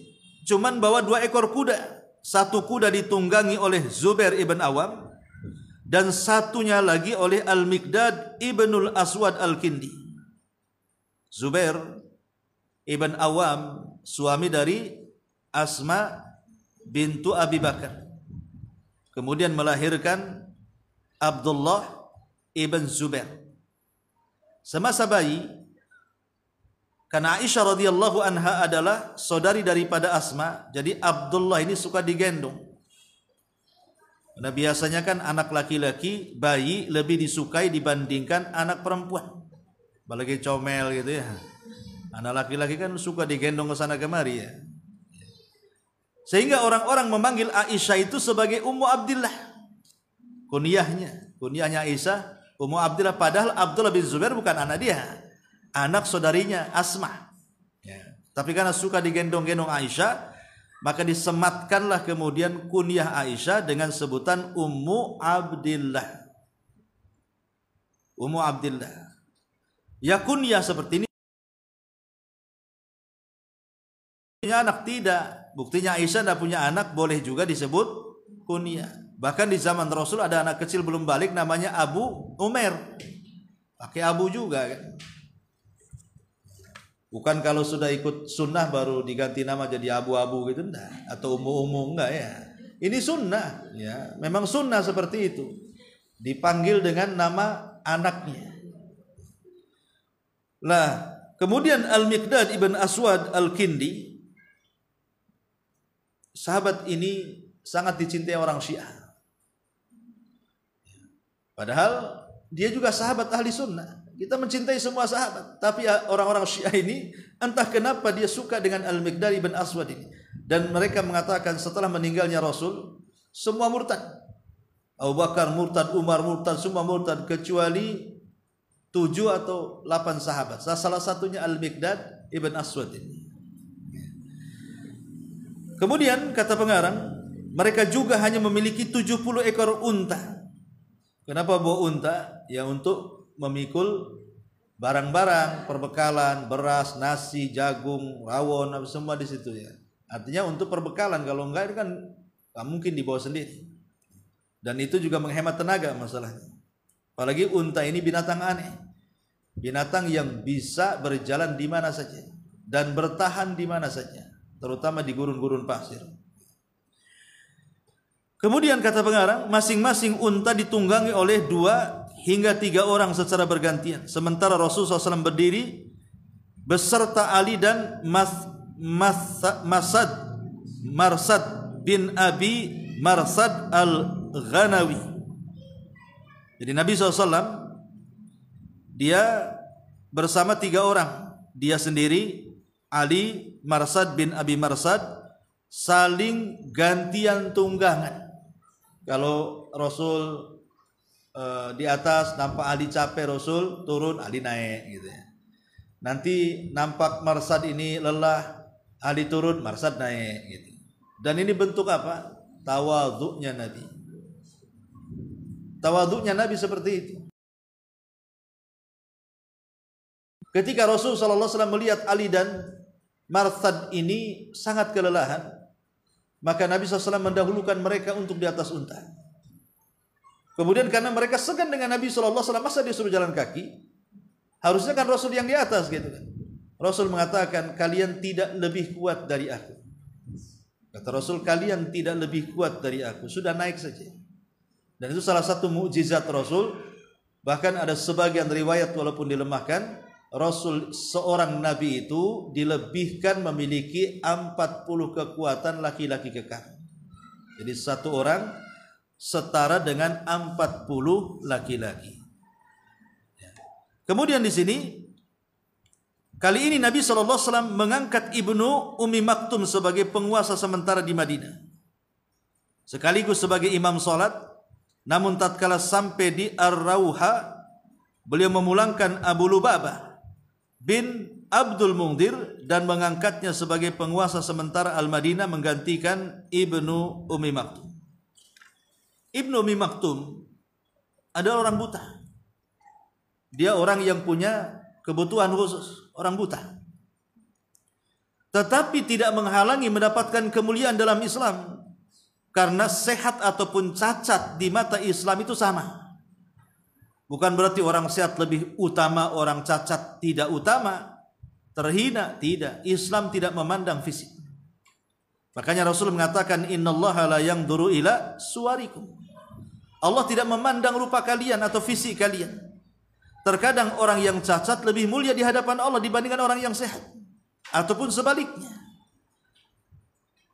[SPEAKER 1] cuman bawa 2 ekor kuda. 1 kuda ditunggangi oleh Zubair ibn Awam dan satunya lagi oleh Al-Miqdad ibnul Aswad Al-Kindi. Zubair ibn Awam suami dari Asma bintu Abi Bakar. Kemudian melahirkan Abdullah ibn Zubair. Semasa bayi, karena Aisyah radhiyallahu anha adalah saudari daripada Asma, jadi Abdullah ini suka digendong. Karena biasanya kan anak laki-laki bayi lebih disukai dibandingkan anak perempuan. Apalagi comel gitu ya. Anak laki-laki kan suka digendong ke sana kemari ya. Sehingga orang-orang memanggil Aisyah itu sebagai Ummu Abdillah. Kunyahnya Aisyah Ummu Abdillah, padahal Abdullah bin Zubair bukan anak dia, anak saudarinya Asma. Ya. Tapi karena suka digendong-gendong Aisyah, maka disematkanlah kemudian kunyah Aisyah dengan sebutan Ummu Abdillah. Ummu Abdillah. Ya kunyah seperti ini punya anak tidak. Buktinya Aisyah tidak punya anak boleh juga disebut kunyah. Bahkan di zaman Rasul ada anak kecil belum balik namanya Abu Umair. Pakai Abu juga kan. Bukan kalau sudah ikut sunnah baru diganti nama jadi abu-abu gitu enggak, atau umum-umum enggak ya. Ini sunnah ya, memang sunnah seperti itu. Dipanggil dengan nama anaknya. Lah, kemudian Al-Miqdad ibn Aswad Al-Kindi, sahabat ini sangat dicintai orang Syiah. Padahal dia juga sahabat ahli sunnah. Kita mencintai semua sahabat, tapi orang-orang Syiah ini entah kenapa dia suka dengan Al-Miqdad ibn Aswad ini. Dan mereka mengatakan setelah meninggalnya Rasul, semua murtad. Abu Bakar murtad, Umar murtad, semua murtad kecuali 7 atau 8 sahabat. Salah satunya Al-Miqdad ibn Aswad ini. Kemudian kata pengarang, mereka juga hanya memiliki 70 ekor unta. Kenapa bawa unta? Ya untuk memikul barang-barang, perbekalan, beras, nasi, jagung, rawon, semua di situ ya. Artinya untuk perbekalan, kalau enggak kan nggak mungkin dibawa sendiri. Dan itu juga menghemat tenaga masalahnya. Apalagi unta ini binatang aneh. Binatang yang bisa berjalan di mana saja dan bertahan di mana saja, terutama di gurun-gurun pasir. Kemudian kata pengarang, masing-masing unta ditunggangi oleh 2 hingga 3 orang secara bergantian. Sementara Rasulullah SAW berdiri beserta Ali dan Marsad bin Abi Marsad al-Ghanawi. Jadi Nabi SAW dia bersama 3 orang, dia sendiri, Ali, Marsad bin Abi Marsad, saling gantian tunggangan. Kalau Rasul di atas nampak Ali capek, Rasul turun, Ali naik gitu ya. Nanti nampak Marsad ini lelah, Ali turun, Marsad naik gitu. Dan ini bentuk apa? Tawadhu'nya Nabi. Tawadhu'nya Nabi seperti itu. Ketika Rasul sallallahu alaihi wasallam melihat Ali dan Marsad ini sangat kelelahan, maka Nabi SAW mendahulukan mereka untuk di atas unta. Kemudian karena mereka segan dengan Nabi SAW, masa dia suruh jalan kaki? Harusnya kan Rasul yang di atas gitu kan. Rasul mengatakan, kalian tidak lebih kuat dari aku. Kata Rasul, kalian tidak lebih kuat dari aku, sudah naik saja. Dan itu salah satu mukjizat Rasul. Bahkan ada sebagian riwayat walaupun dilemahkan, Rasul seorang Nabi itu dilebihkan memiliki 40 kekuatan laki-laki kekar. Jadi satu orang setara dengan 40 laki-laki. Kemudian di sini kali ini Nabi SAW mengangkat Ibnu Ummi Maktum sebagai penguasa sementara di Madinah, sekaligus sebagai imam salat. Namun tatkala sampai di Ar-Rauha, beliau memulangkan Abu Lubabah bin Abdul Mundhir dan mengangkatnya sebagai penguasa sementara Al-Madinah menggantikan Ibnu Ummi Maktum. Ibnu Ummi Maktum adalah orang buta. Dia orang yang punya kebutuhan khusus, orang buta. Tetapi tidak menghalangi mendapatkan kemuliaan dalam Islam, karena sehat ataupun cacat di mata Islam itu sama. Bukan berarti orang sehat lebih utama, orang cacat tidak utama, terhina, tidak. Islam tidak memandang fisik. Makanya Rasul mengatakan, innallaha la yanzuru ila suwarikum. Allah tidak memandang rupa kalian atau fisik kalian. Terkadang orang yang cacat lebih mulia di hadapan Allah dibandingkan orang yang sehat, ataupun sebaliknya.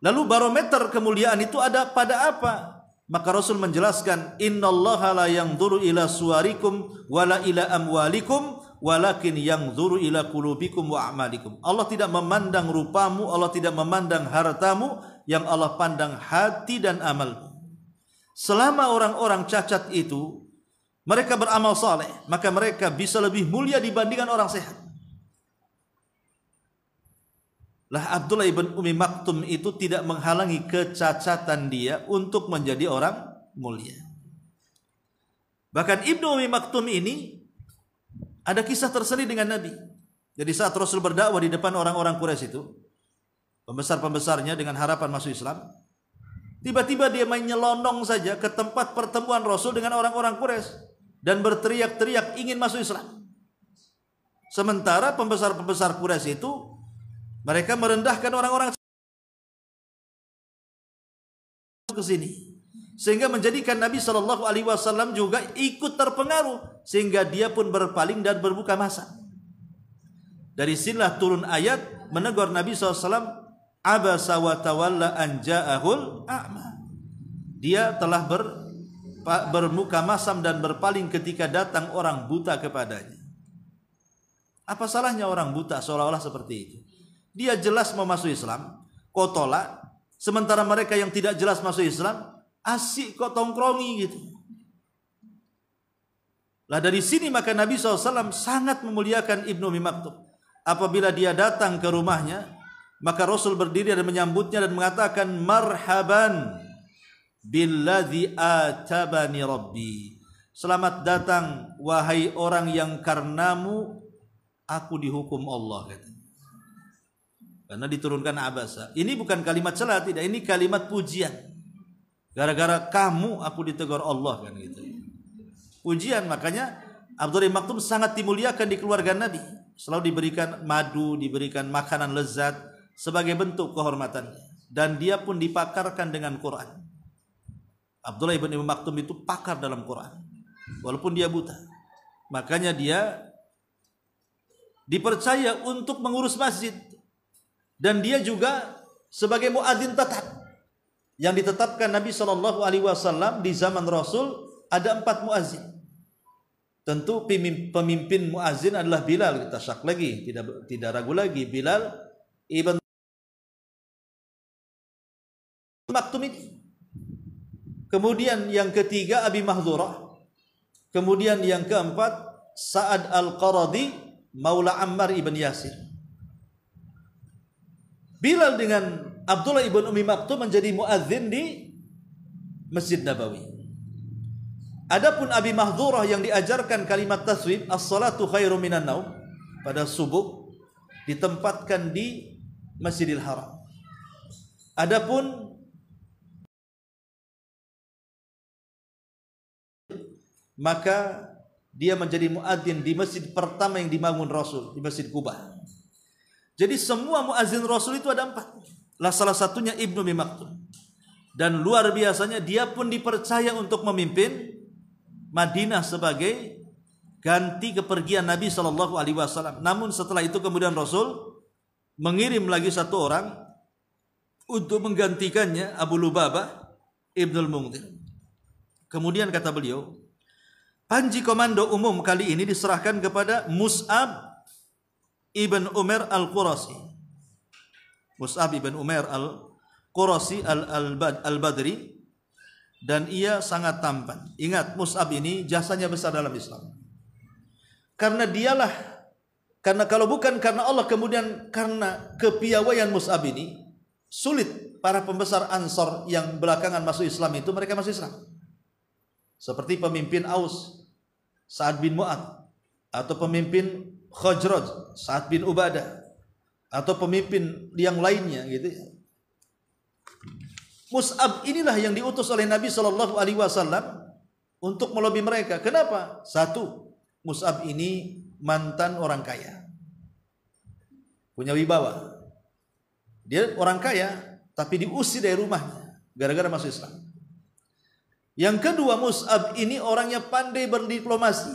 [SPEAKER 1] Lalu barometer kemuliaan itu ada pada apa? Maka Rasul menjelaskan, innallaha la yanzuru ila suwarikum wala ila amwalikum walakin yanzuru ila qulubikum wa a'malikum. Allah tidak memandang rupamu, Allah tidak memandang hartamu, yang Allah pandang hati dan amalmu. Selama orang-orang cacat itu mereka beramal saleh, maka mereka bisa lebih mulia dibandingkan orang sehat. Lah Abdullah ibn Ummi Maktum itu tidak menghalangi kecacatan dia untuk menjadi orang mulia. Bahkan Ibnu Ummi Maktum ini ada kisah tersendiri dengan Nabi. Jadi saat Rasul berdakwah di depan orang-orang Quraisy itu, pembesar-pembesarnya dengan harapan masuk Islam, tiba-tiba dia menyelonong saja ke tempat pertemuan Rasul dengan orang-orang Quraisy dan berteriak-teriak ingin masuk Islam. Sementara pembesar-pembesar Quraisy itu mereka merendahkan orang-orang ke sini, sehingga menjadikan Nabi Shallallahu Alaihi Wasallam juga ikut terpengaruh, sehingga dia pun berpaling dan berbuka masa. Dari sinilah turun ayat menegur Nabi SAW, abasa wa tawalla an ja'ahul a'ma. Dia telah bermuka masam dan berpaling ketika datang orang buta kepadanya. Apa salahnya orang buta seolah-olah seperti itu? Dia jelas mau masuk Islam, kok tolak. Sementara mereka yang tidak jelas masuk Islam, asik kok tongkrongi gitu. Lah dari sini maka Nabi SAW sangat memuliakan Ibnu Ummi Maktum. Apabila dia datang ke rumahnya, maka Rasul berdiri dan menyambutnya dan mengatakan, marhaban billadzi atabani rabbi. Selamat datang wahai orang yang karenamu aku dihukum Allah, kata. Karena diturunkan abasa. Ini bukan kalimat celah, tidak. Ini kalimat pujian. Gara-gara kamu aku ditegur Allah, kan gitu. Pujian. Makanya Abdullah bin Maktum sangat dimuliakan di keluarga Nabi. Selalu diberikan madu, diberikan makanan lezat sebagai bentuk kehormatannya. Dan dia pun dipakarkan dengan Quran. Abdullah bin Maktum itu pakar dalam Quran, walaupun dia buta. Makanya dia dipercaya untuk mengurus masjid, dan dia juga sebagai muadzin tetap yang ditetapkan Nabi Shallallahu Alaihi Wasallam di zaman Rasul. Ada 4 muadzin. Tentu pemimpin muadzin adalah Bilal. Kita syak lagi, tidak ragu lagi, Bilal ibn Maktum ini. Kemudian yang ketiga Abi Mahdhurah. Kemudian yang keempat Sa'ad Al-Qaradi Maula Ammar ibn Yasir. Bilal dengan Abdullah ibn Ummi Maktum menjadi muadzin di Masjid Nabawi. Adapun Abi Mahdhurah yang diajarkan kalimat taswib as-salatu khairum minan naum pada subuh ditempatkan di Masjidil Haram. Adapun maka dia menjadi muadzin di masjid pertama yang dibangun Rasul, di Masjid Kubah. Jadi semua muadzin Rasul itu ada 4. Lah salah satunya Ibnu Ummi Maktum. Dan luar biasanya dia pun dipercaya untuk memimpin Madinah sebagai ganti kepergian Nabi Shallallahu Alaihi Wasallam. Namun setelah itu kemudian Rasul mengirim lagi 1 orang untuk menggantikannya, Abu Lubabah Ibnul Munzir. Kemudian kata beliau, panji komando umum kali ini diserahkan kepada Mus'ab ibn Umair al-Qurasi. Mus'ab ibn Umair al-Qurasi al-Badri, dan ia sangat tampan. Ingat, Mus'ab ini jasanya besar dalam Islam. Karena kalau bukan karena Allah, kemudian karena kepiawaian Mus'ab ini, sulit para pembesar Ansor yang belakangan masuk Islam itu mereka masuk Islam. Seperti pemimpin Aus, Sa'ad bin Mu'ad, atau pemimpin Khajraj, Sa'ad bin Ubadah, atau pemimpin yang lainnya gitu. Mus'ab inilah yang diutus oleh Nabi Shallallahu Alaihi Wasallam untuk melobi mereka. Kenapa? 1, Mus'ab ini mantan orang kaya, punya wibawa. Dia orang kaya, tapi diusir dari rumahnya gara-gara masuk Islam. Yang kedua, Mus'ab ini orangnya pandai berdiplomasi.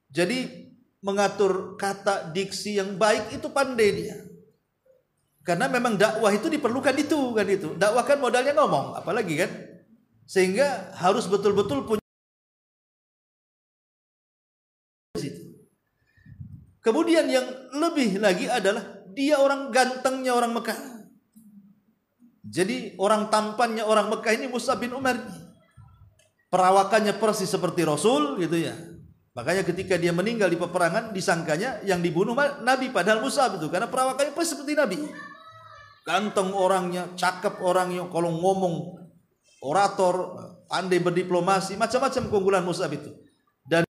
[SPEAKER 1] Jadi mengatur kata, diksi yang baik itu pandai dia. Karena memang dakwah itu diperlukan itu kan itu. Dakwah kan modalnya ngomong, apalagi kan. Sehingga harus betul-betul punya. Kemudian yang lebih lagi adalah dia orang gantengnya orang Mekah. Jadi orang tampannya orang Mekah ini Mus'ab bin Umair. Perawakannya persis seperti Rasul gitu ya. Makanya ketika dia meninggal di peperangan disangkanya yang dibunuh Nabi, padahal Mus'ab itu, karena perawakannya persis seperti Nabi. Ganteng orangnya, cakep orangnya, kalau ngomong orator, pandai berdiplomasi, macam-macam keunggulan Mus'ab itu. Dan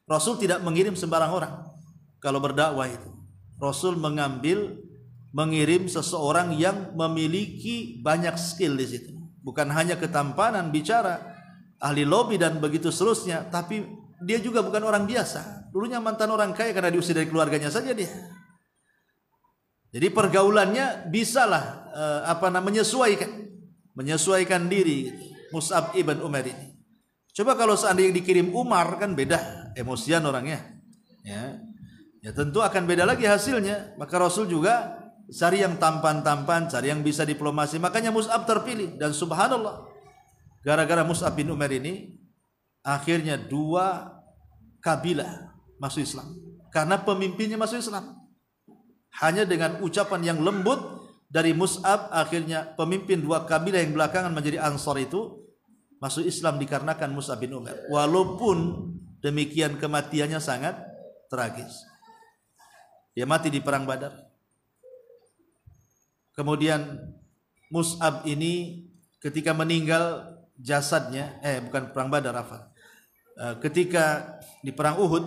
[SPEAKER 1] Rasul tidak mengirim sembarang orang kalau berdakwah itu. Rasul mengirim seseorang yang memiliki banyak skill di situ. Bukan hanya ketampanan bicara, ahli lobby dan begitu seterusnya, tapi dia juga bukan orang biasa. Dulunya mantan orang kaya karena diusir dari keluarganya saja dia. Jadi pergaulannya bisalah menyesuaikan diri Mus'ab ibn Umair ini. Coba kalau seandainya dikirim Umar kan beda, emosian orangnya. Ya tentu akan beda lagi hasilnya. Maka Rasul juga cari yang tampan-tampan, cari yang bisa diplomasi. Makanya Mus'ab terpilih, dan subhanallah, gara-gara Mus'ab bin Umair ini akhirnya 2 kabilah masuk Islam. Karena pemimpinnya masuk Islam. Hanya dengan ucapan yang lembut dari Mus'ab, akhirnya pemimpin 2 kabilah yang belakangan menjadi Ansar itu masuk Islam dikarenakan Mus'ab bin Umair. Walaupun demikian kematiannya sangat tragis. Dia mati di perang Badar. Kemudian Mus'ab ini ketika meninggal jasadnya, bukan perang Badar, ketika di perang Uhud,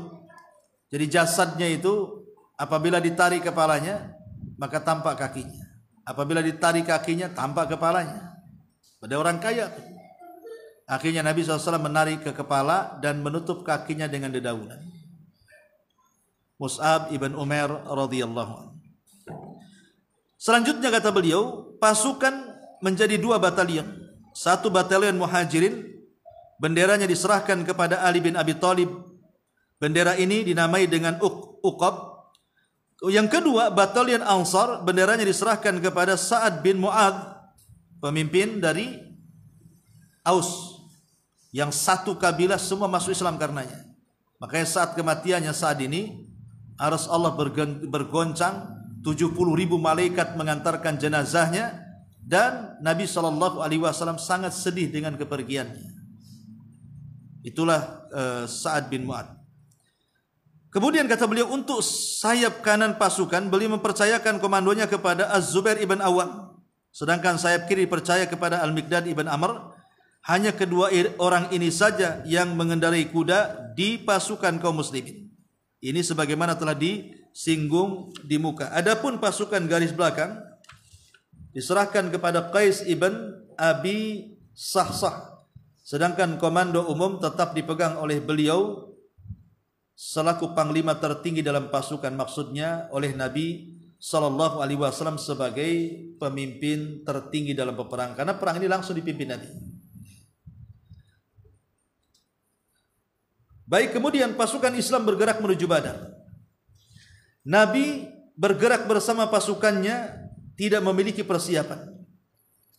[SPEAKER 1] jadi jasadnya itu apabila ditarik kepalanya maka tampak kakinya, apabila ditarik kakinya tampak kepalanya. Pada orang kaya. Akhirnya Nabi SAW menarik ke kepala dan menutup kakinya dengan dedaunan. Mus'ab ibn Umair radhiyallahu anhu. Selanjutnya kata beliau, pasukan menjadi 2 batalion. 1 batalion muhajirin benderanya diserahkan kepada Ali bin Abi Thalib. Bendera ini dinamai dengan Uqab. Yang kedua, batalion Ansar, benderanya diserahkan kepada Sa'ad bin Mu'adz, pemimpin dari Aus, yang satu kabilah semua masuk Islam karenanya. Makanya saat kematiannya Sa'ad ini, aras Allah bergoncang, 70.000 malaikat mengantarkan jenazahnya, dan Nabi SAW sangat sedih dengan kepergiannya. Itulah Sa'ad bin Mu'adz. Kemudian kata beliau, untuk sayap kanan pasukan, beliau mempercayakan komandonya kepada Az-Zubair ibn Awam. Sedangkan sayap kiri percaya kepada Al-Miqdad ibn Amr. Hanya kedua orang ini saja yang mengendarai kuda di pasukan kaum muslimin. Ini sebagaimana telah disinggung di muka. Adapun pasukan garis belakang diserahkan kepada Qais ibn Abi Sahsah. Sedangkan komando umum tetap dipegang oleh beliau selaku panglima tertinggi dalam pasukan, maksudnya oleh Nabi sallallahu alaihi wasallam sebagai pemimpin tertinggi dalam peperangan, karena perang ini langsung dipimpin Nabi. Baik, kemudian pasukan Islam bergerak menuju Badar. Nabi bergerak bersama pasukannya, tidak memiliki persiapan.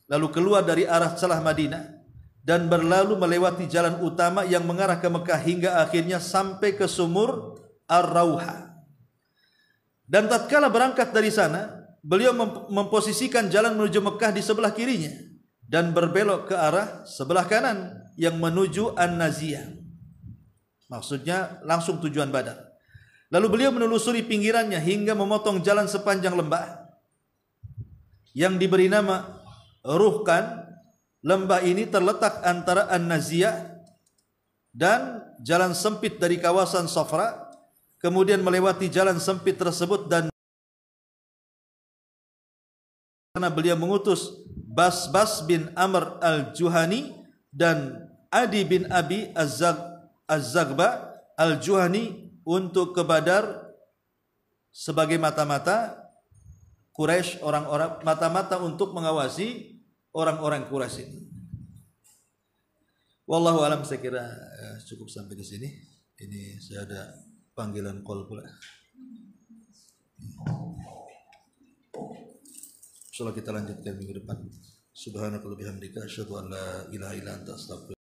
[SPEAKER 1] Lalu keluar dari arah celah Madinah dan berlalu melewati jalan utama yang mengarah ke Mekah hingga akhirnya sampai ke sumur Ar-Rauha. Dan tatkala berangkat dari sana, beliau memposisikan jalan menuju Mekah di sebelah kirinya dan berbelok ke arah sebelah kanan yang menuju An-Naziyah. Maksudnya langsung tujuan Badar. Lalu beliau menelusuri pinggirannya hingga memotong jalan sepanjang lembah yang diberi nama Ruhkan. Lembah ini terletak antara An-Naziyah dan jalan sempit dari kawasan Safra, kemudian melewati jalan sempit tersebut, dan karena beliau mengutus Basbas bin Amr al-Juhani dan Adi bin Abi Az-Zagba al-Juhani untuk ke Badar sebagai mata-mata Quraisy, orang-orang mata-mata untuk mengawasi orang-orang Quraisy ini. Wallahu alam, saya kira cukup sampai di sini. Ini saya ada panggilan call pula. Insyaallah kita lanjutkan minggu depan. Subhanakallahumma bihamdika asyhadu an la ilaha illa anta astaghfiruka